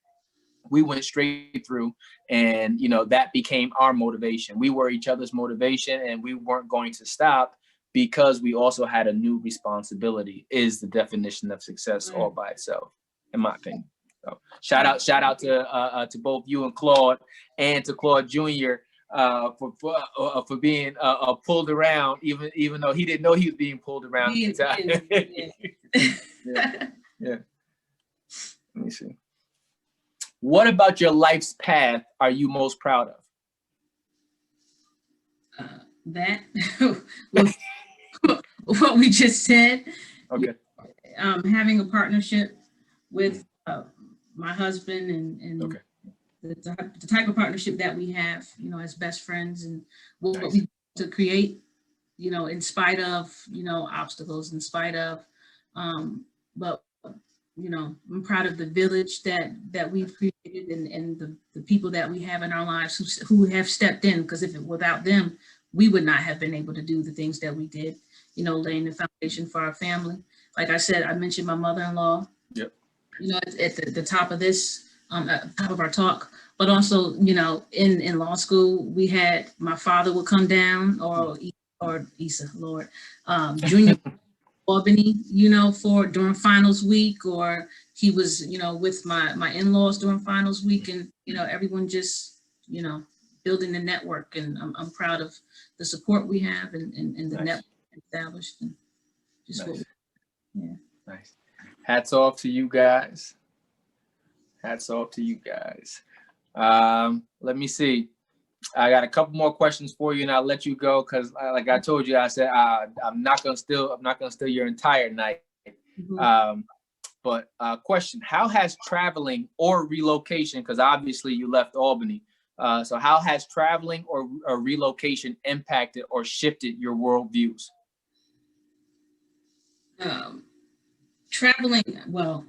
we went straight through, and that became our motivation. We were each other's motivation, and we weren't going to stop because we also had a new responsibility, is the definition of success all by itself, in my opinion. So shout out to both you and Claude, and to Claude Jr. For being pulled around, even though he didn't know he was being pulled around. Yeah. Let me see. What about your life's path are you most proud of? That what we just said. Okay. Having a partnership with my husband, and okay. the type of partnership that we have, as best friends, and what Nice. we to create, in spite of, obstacles, in spite of, but I'm proud of the village that we've created, and the people that we have in our lives who have stepped in, because without them, we would not have been able to do the things that we did, laying the foundation for our family. Like I said, I mentioned my mother-in-law, Yep. At the top of this, top of our talk, but also, in law school, we had, my father would come down, or Issa, Lord, Junior Albany, during finals week, or he was, with my in-laws during finals week, and, everyone just, building the network. And I'm proud of the support we have, and the Nice. network established, and just Nice. Nice. Hats off to you guys. Let me see. I got a couple more questions for you, and I'll let you go, because like I told you, I said I'm not gonna steal your entire night. Mm-hmm. But question: how has traveling or relocation, because obviously you left Albany, so how has traveling or relocation impacted or shifted your worldviews? Traveling, well,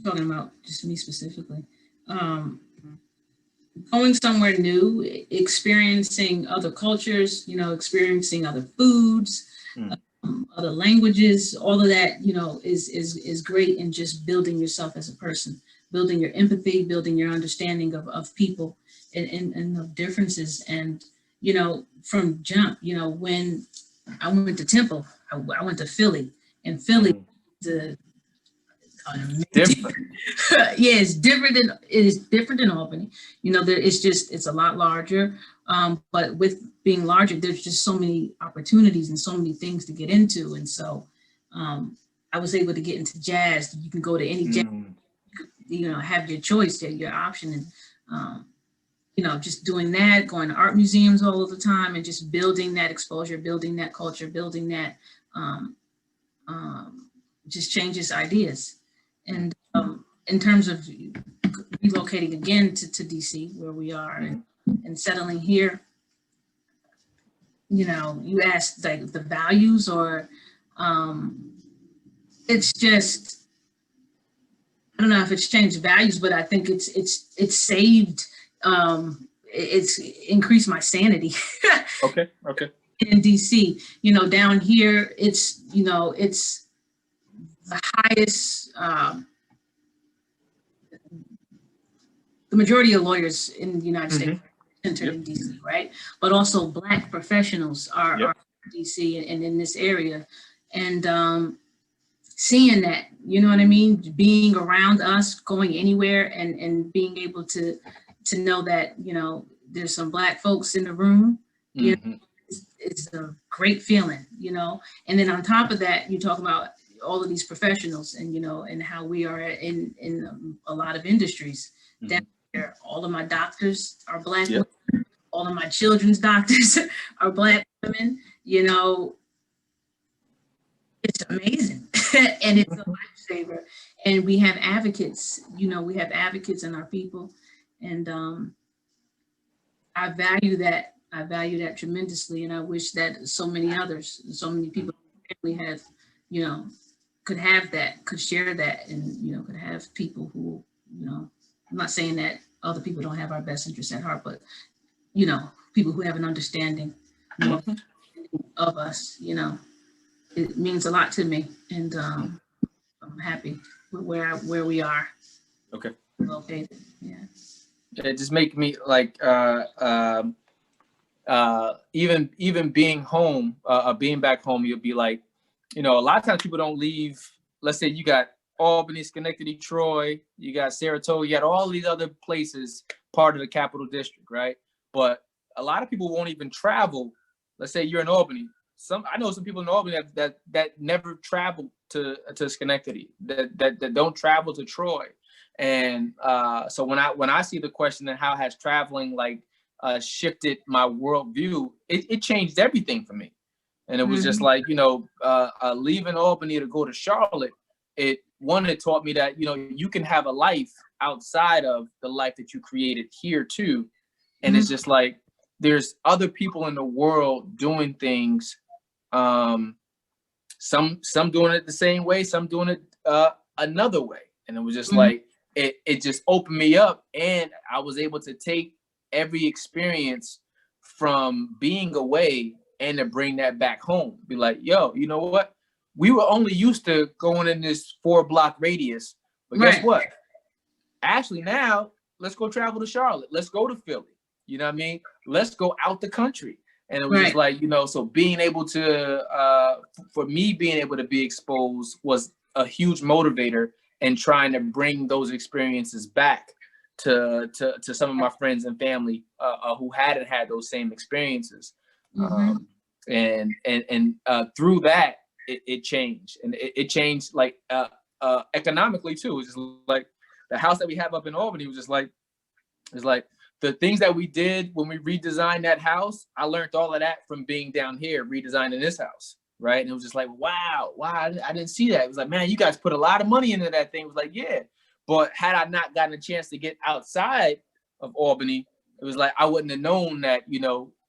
talking about just me specifically, going somewhere new, experiencing other cultures, experiencing other foods, other languages, all of that, is great in just building yourself as a person, building your empathy, building your understanding of people, and of differences. And, from jump, when I went to Temple, I went to Philly, and Philly, Different. Yeah, it is different than Albany. It's a lot larger. But with being larger, there's just so many opportunities and so many things to get into. And so I was able to get into jazz. You can go to any jazz, have your choice, your option. And just doing that, going to art museums all of the time, and just building that exposure, building that culture, building that just changes ideas. And in terms of relocating again to DC, where we are, and settling here, you asked like the values, or it's just, I don't know if it's changed values, but I think it's saved, it's increased my sanity. Okay. In DC, down here, it's the highest, the majority of lawyers in the United States are centered in DC, right? But also Black professionals are in DC and in this area. And seeing that, you know what I mean? Being around us, going anywhere, and being able to know that, there's some Black folks in the room, it's a great feeling, And then on top of that, you talk about all of these professionals, and and how we are in a lot of industries. Down here, all of my doctors are Black women, all of my children's doctors are Black women. It's amazing. And it's a lifesaver. And we have advocates, we have advocates in our people, and I value that tremendously, and I wish that so many others, so many people we have, could have that, could share that, and could have people who, I'm not saying that other people don't have our best interests at heart, but people who have an understanding of us, it means a lot to me, and I'm happy where we are. Okay. Located. Yeah. It just make me like even being home, being back home, you'll be like, a lot of times people don't leave. Let's say you got Albany, Schenectady, Troy, you got Saratoga, you got all these other places, part of the Capital District, right? But a lot of people won't even travel. Let's say you're in Albany. I know some people in Albany that never travel to Schenectady, that don't travel to Troy. And so when I see the question of how has traveling like shifted my worldview, it changed everything for me. And it was just like, leaving Albany to go to Charlotte, it taught me that, you can have a life outside of the life that you created here too. And it's just like, there's other people in the world doing things. Some doing it the same way, some doing it another way. And it was just like, it just opened me up, and I was able to take every experience from being away and to bring that back home. Be like, yo, you know what? We were only used to going in this 4-block radius, but guess what? Actually, now let's go travel to Charlotte. Let's go to Philly. You know what I mean? Let's go out the country. And it was just like, so being able to, for me, being able to be exposed was a huge motivator, and trying to bring those experiences back to some of my friends and family who hadn't had those same experiences. And through that, it changed. And it changed like economically too. It was just like the house that we have up in Albany was just like, it's like the things that we did when we redesigned that house, I learned all of that from being down here, redesigning this house. Right. And it was just like, wow, I didn't see that. It was like, man, you guys put a lot of money into that thing. It was like, yeah. But had I not gotten a chance to get outside of Albany, it was like, I wouldn't have known that,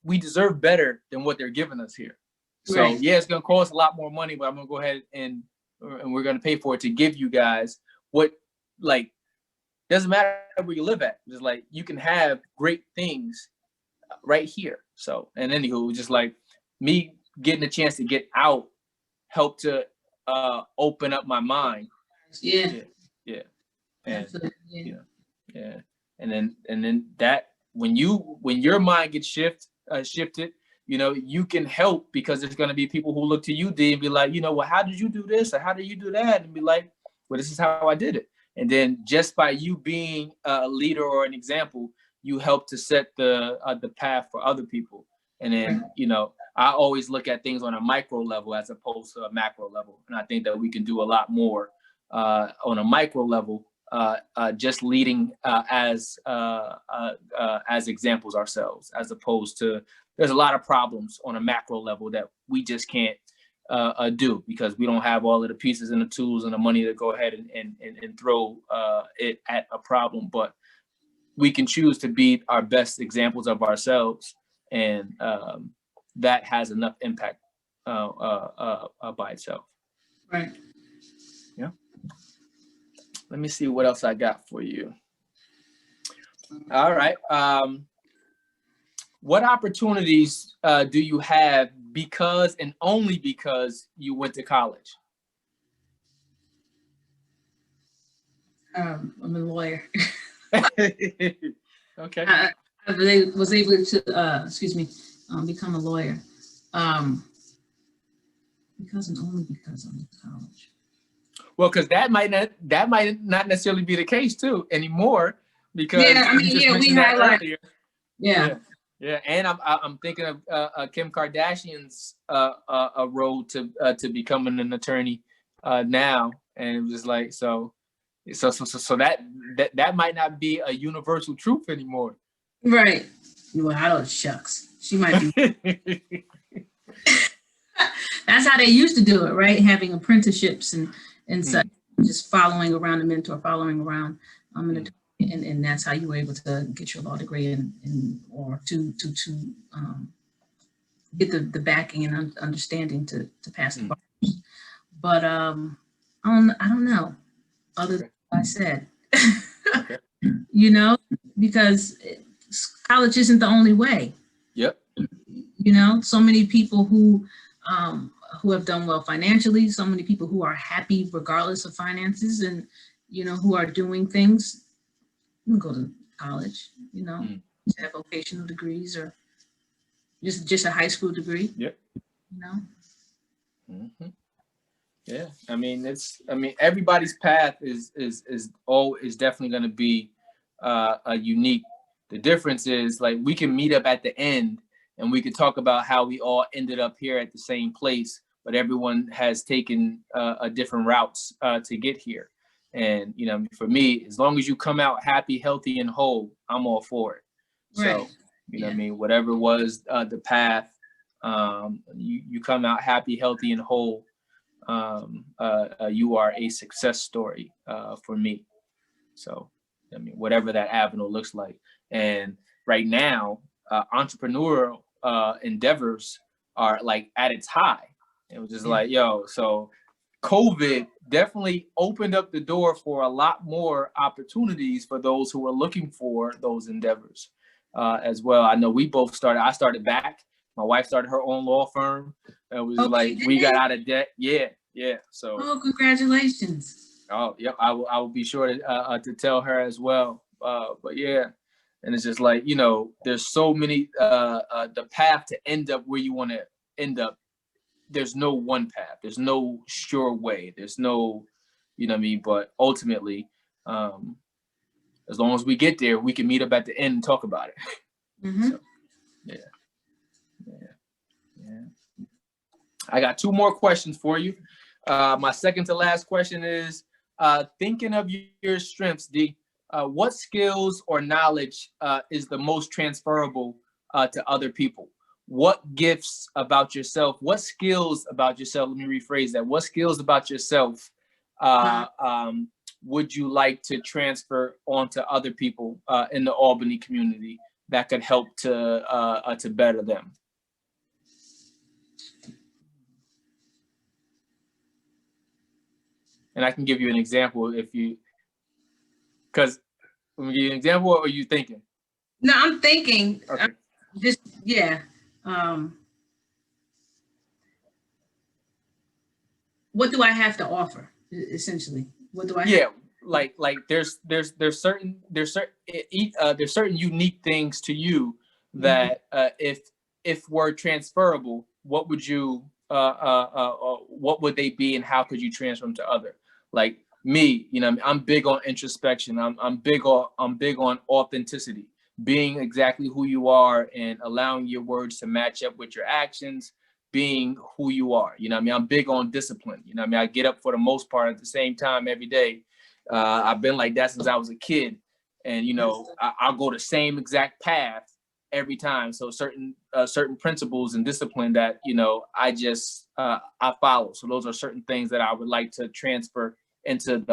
we deserve better than what they're giving us here. So yeah, it's going to cost a lot more money, but I'm going to go ahead and we're going to pay for it to give you guys what, like, doesn't matter where you live at. It's like, you can have great things right here. So, and anywho, just like me getting a chance to get out helped to open up my mind. Yeah. And and then that when your mind gets shifted, you can help, because there's going to be people who look to you, D, and be like, well, how did you do this, or how did you do that? And be like, well, this is how I did it. And then just by you being a leader or an example, you help to set the path for other people. And then, I always look at things on a micro level as opposed to a macro level. And I think that we can do a lot more on a micro level, just leading as examples ourselves, as opposed to, there's a lot of problems on a macro level that we just can't do, because we don't have all of the pieces and the tools and the money to go ahead and throw it at a problem. But we can choose to be our best examples of ourselves, and that has enough impact by itself. Right. Yeah. Let me see what else I got for you. All right. What opportunities do you have because and only because you went to college? I'm a lawyer. Okay. I was able to, become a lawyer because and only because I went to college. Well, because that might not necessarily be the case too anymore, because we had like earlier. Yeah. And I'm thinking of Kim Kardashian's a road to becoming an attorney now, and it was like so that might not be a universal truth anymore. Right. Well, I don't, shucks. She might be. That's how they used to do it, right? Having apprenticeships and such, just following around a mentor, following around an attorney, and that's how you were able to get your law degree or to get the backing and understanding to pass the bar. But I don't know. Other than what I said, because college isn't the only way. Yep. So many people who who have done well financially, so many people who are happy regardless of finances, and, you know, who are doing things. You can go to college, you know, to have vocational degrees or just a high school degree. Yep. You know. Mm-hmm. Yeah, I mean, everybody's path is definitely going to be a unique. The difference is, like, we can meet up at the end and we could talk about how we all ended up here at the same place, but everyone has taken a different routes to get here. And, you know, for me, as long as you come out happy, healthy, and whole, I'm all for it. Right. So, you know what I mean? Whatever was the path, you come out happy, healthy, and whole. You are a success story for me. So, I mean, whatever that avenue looks like. And right now, entrepreneurial endeavors are like at its high. It was just like, yo, so COVID definitely opened up the door for a lot more opportunities for those who are looking for those endeavors as well. I know we both started. I started back. My wife started her own law firm. It was like we got out of debt. Yeah. So. Oh, congratulations. Oh, yep. I will be sure to tell her as well. But yeah, and it's just like, you know, there's so many. The path to end up where you want to end up. There's no one path. There's no sure way. There's no, you know what I mean? But ultimately, as long as we get there, we can meet up at the end and talk about it. Mm-hmm. So, yeah. I got two more questions for you. My second to last question is, thinking of your strengths, D, what skills or knowledge is the most transferable to other people? What gifts about yourself, what skills about yourself, let me rephrase that, what skills about yourself would you like to transfer onto other people in the Albany community that could help to better them? And I can give you an example if you, because let me give you an example, or are you thinking? No, I'm thinking. Okay. What do I have to offer? Essentially, what do I? Yeah, like there's certain unique things to you that if were transferable, what would you what would they be, and how could you transfer them to other? Like me, you know, I'm big on introspection. I'm big on authenticity, being exactly who you are and allowing your words to match up with your actions, being who you are. You know what I mean? I'm big on discipline. You know what I mean? I get up for the most part at the same time every day. I've been like that since I was a kid. And, you know, I'll go the same exact path every time. So certain principles and discipline that, you know, I follow. So those are certain things that I would like to transfer into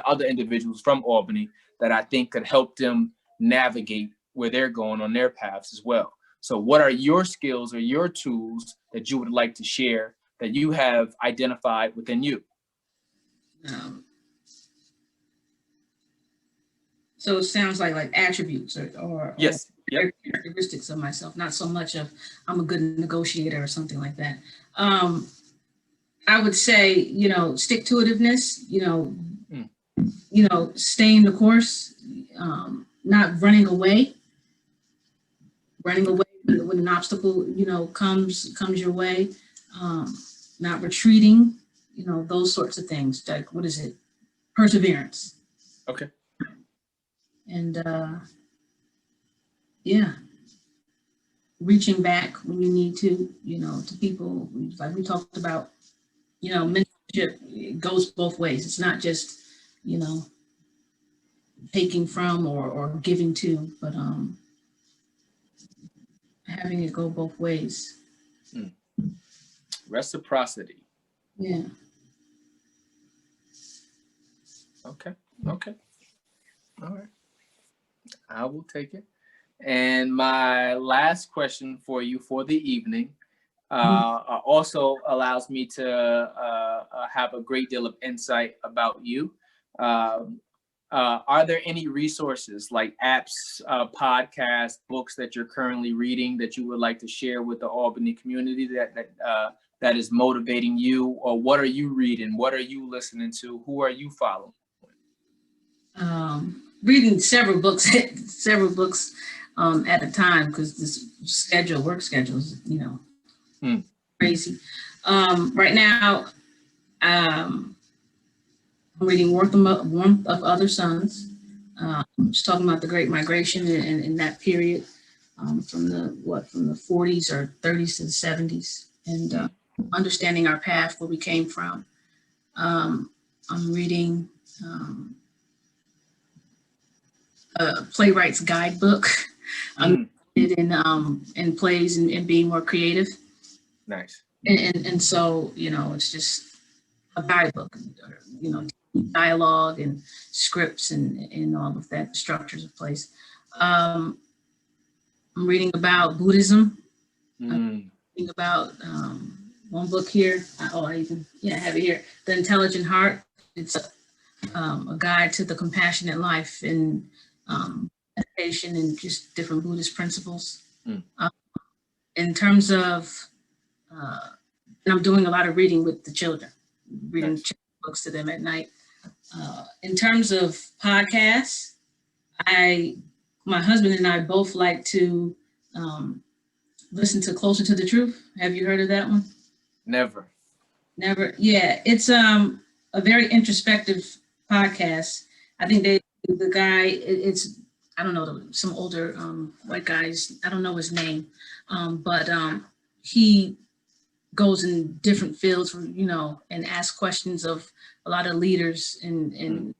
other individuals from Albany that I think could help them navigate where they're going on their paths as well. So what are your skills or your tools that you would like to share that you have identified within you? So it sounds like attributes or yes, or characteristics of myself, not so much of I'm a good negotiator or something like that. I would say, you know, stick-to-itiveness, you know, staying the course, not running away when an obstacle, you know, comes your way, not retreating, you know, those sorts of things. Like, what is it? Perseverance. Okay. And reaching back when you need to, you know, to people, like we talked about, you know, mentorship goes both ways. It's not just, you know, taking from or giving to, but having it go both ways. Reciprocity. Yeah. Okay. All right. I will take it. And my last question for you for the evening also allows me to have a great deal of insight about you. Are there any resources like apps, podcasts, books that you're currently reading that you would like to share with the Albany community that that is motivating you, or what are you reading? What are you listening to? Who are you following? Reading several books at a time, because this work schedule is, crazy. Right now, I'm reading Warmth of Other Suns. Just talking about the Great Migration in that period, from the 40s or 30s to the 70s, and understanding our path, where we came from. I'm reading a playwright's guidebook. I'm interested in plays and being more creative. Nice. And so, it's just a guidebook, dialogue and scripts and all of that, structures of plays. I'm reading about Buddhism. I'm reading about one book here. I have it here. The Intelligent Heart. It's a guide to the compassionate life, and meditation and just different Buddhist principles. In terms of, and I'm doing a lot of reading with the children, reading books to them at night. In terms of podcasts, my husband and I both like to listen to Closer to the Truth. Have you heard of that one? Never. Yeah, it's a very introspective podcast. I think the guy, it's, I don't know, some older white guys, I don't know his name, but he goes in different fields, and asks questions of a lot of leaders, and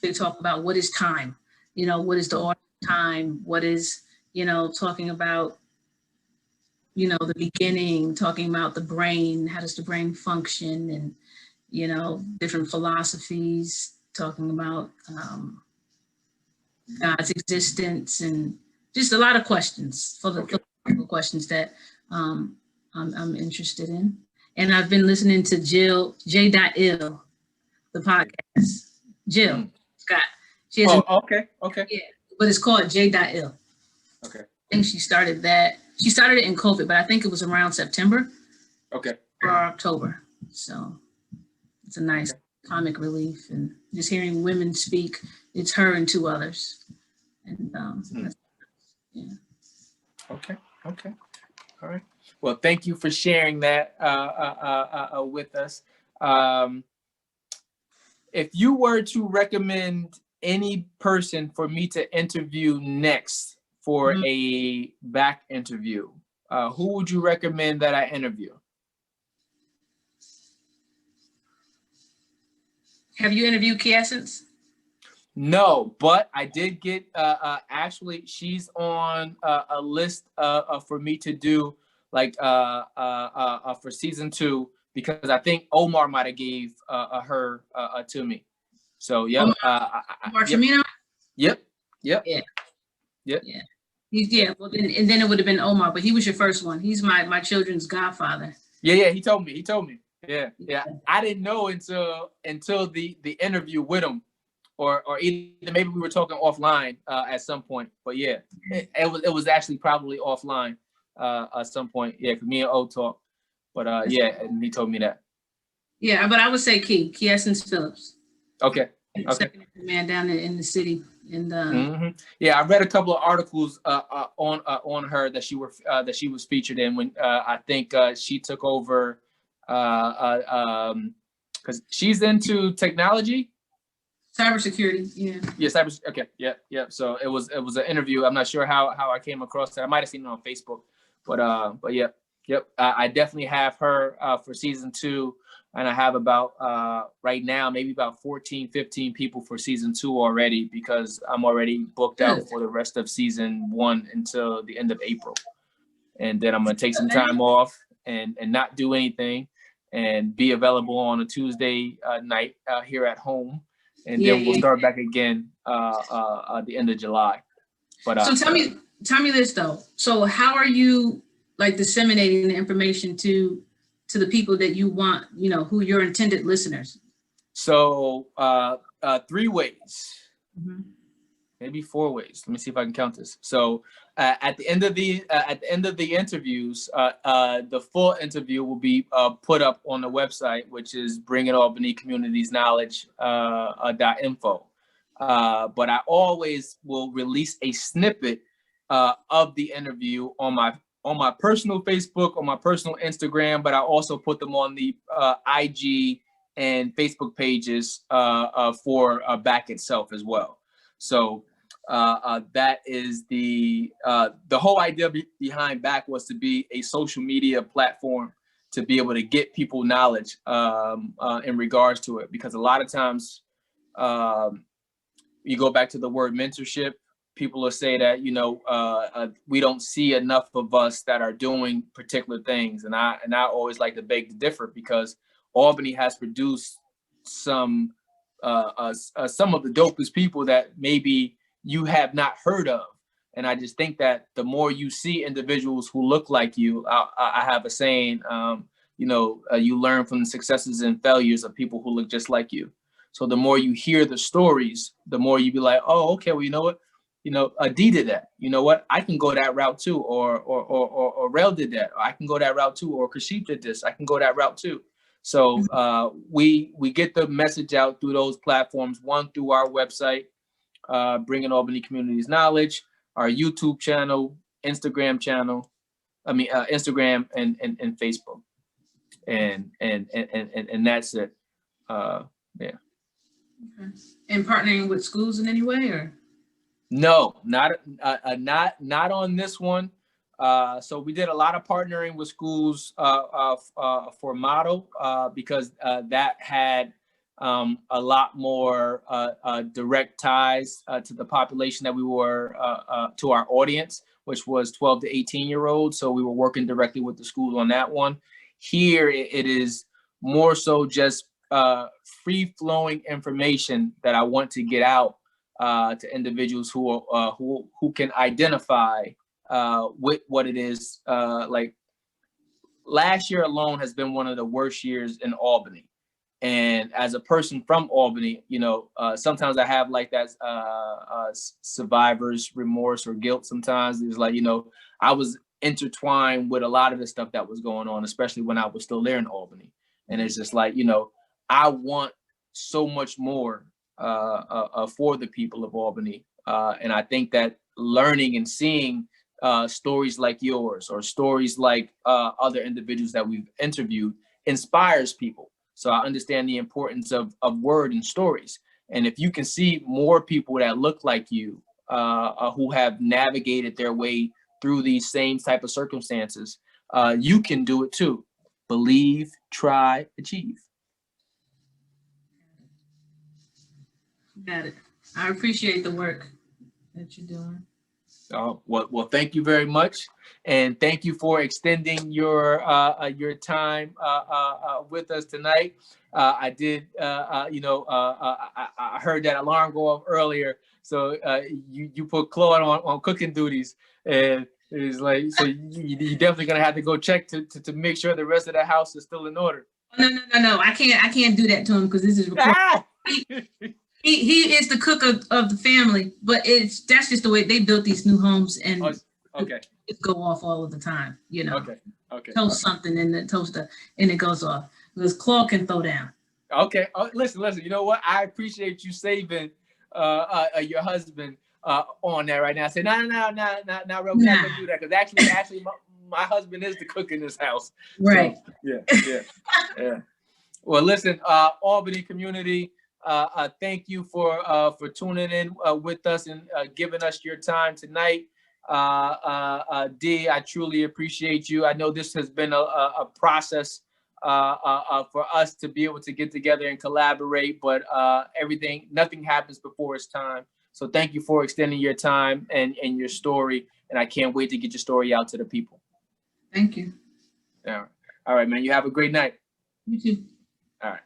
they talk about what is time, what is the order of time, what is, talking about, the beginning, talking about the brain, how does the brain function, and, different philosophies, talking about God's existence, and just a lot of questions, philosophical questions that I'm interested in. And I've been listening to J.Ill, the podcast. Jill Scott. She has okay. Yeah, but it's called J.Ill. Okay. I think she started that. She started it in COVID, but I think it was around September. Okay. Or October. So it's a nice comic relief, and just hearing women speak. It's her and two others. And yeah. Okay. All right. Well, thank you for sharing that with us. If you were to recommend any person for me to interview next for a back interview, who would you recommend that I interview? Have you interviewed Quiescence? No, but I did get, actually, she's on a list for me to do, like, for season 2, because I think Omar might have gave her to me. So, yep. Omar Chamino? Yep. Yeah. Well, then it would have been Omar, but he was your first one. He's my children's godfather. Yeah. He told me. Yeah. I didn't know until the interview with him, or either maybe we were talking offline at some point. But yeah, it was actually probably offline at some point. Yeah, for me and O talk. But yeah, and he told me that. Yeah, but I would say Quiescence Phillips. Okay. Second man down in the city. And yeah, I read a couple of articles on her that she was featured in when I think she took over because she's into technology, cybersecurity. Yeah, cyber. Okay, yeah. So it was an interview. I'm not sure how I came across it. I might have seen it on Facebook, but yeah, yep. I definitely have her for season 2. And I have about, right now, maybe about 14, 15 people for season 2 already, because I'm already booked out for the rest of season 1 until the end of April. And then I'm going to take some time off and not do anything, and be available on a Tuesday night here at home. And then we'll start back again at the end of July. But so tell me this, though. So how are you, like, disseminating the information to the people that you want, who your intended listeners? So 3 ways, maybe 4 ways. Let me see if I can count this. So At the end of the interviews, the full interview will be put up on the website, which is Bringing Albany Communities Knowledge .info. But I always will release a snippet of the interview on my personal Facebook, on my personal Instagram, but I also put them on the IG and Facebook pages for Back Itself as well. So that is the whole idea behind Back was to be a social media platform to be able to get people knowledge in regards to it, because a lot of times you go back to the word mentorship, people will say that, you know, we don't see enough of us that are doing particular things, and I always like to beg to differ, because Albany has produced some of the dopest people that maybe you have not heard of. And I just think that the more you see individuals who look like you, I have a saying, you know, you learn from the successes and failures of people who look just like you. So the more you hear the stories, the more you be like, oh, okay, well, you know what? You know, D did that. You know what? I can go that route too. Or Rel did that. Or I can go that route too. Or Kashif did this. I can go that route too. So we get the message out through those platforms. One, through our website, Bringing Albany Communities Knowledge, our YouTube channel, Instagram channel. I mean, Instagram and Facebook, and that's it. Yeah. Okay. And partnering with schools in any way, or? No, not on this one. So we did a lot of partnering with schools for Model because that had a lot more direct ties to the population that we were to our audience, which was 12 to 18-year-olds. So we were working directly with the schools on that one. Here it is more so just free-flowing information that I want to get out to individuals who can identify with what it is. Like last year alone has been one of the worst years in Albany. And as a person from Albany, you know, sometimes I have like that survivor's remorse or guilt. Sometimes it's like, you know, I was intertwined with a lot of the stuff that was going on, especially when I was still there in Albany. And it's just like, you know, I want so much more for the people of Albany. And I think that learning and seeing stories like yours or stories like other individuals that we've interviewed inspires people. So I understand the importance of word and stories. And if you can see more people that look like you, who have navigated their way through these same type of circumstances, you can do it too. Believe, try, achieve. Got it. I appreciate the work that you're doing. Well, thank you very much, and thank you for extending your time with us tonight. I did, you know, I heard that alarm go off earlier, so you put Claude on cooking duties, and it's like, so you definitely gonna have to go check to make sure the rest of the house is still in order. No. I can't do that to him because this is recorded. He is the cook of the family, but that's just the way they built these new homes, and okay, it go off all of the time, you know. Okay. Toast something in the toaster and it goes off because Claude can throw down. Okay. Listen. You know what? I appreciate you saving your husband on there right now. Say no, we're not gonna do that, because actually, my husband is the cook in this house. Right. So, yeah. Well, listen, Albany community. Thank you for tuning in with us and giving us your time tonight. D, I truly appreciate you. I know this has been a process for us to be able to get together and collaborate, but nothing happens before it's time. So thank you for extending your time and your story, and I can't wait to get your story out to the people. Thank you. All right, man. You have a great night. You too. All right.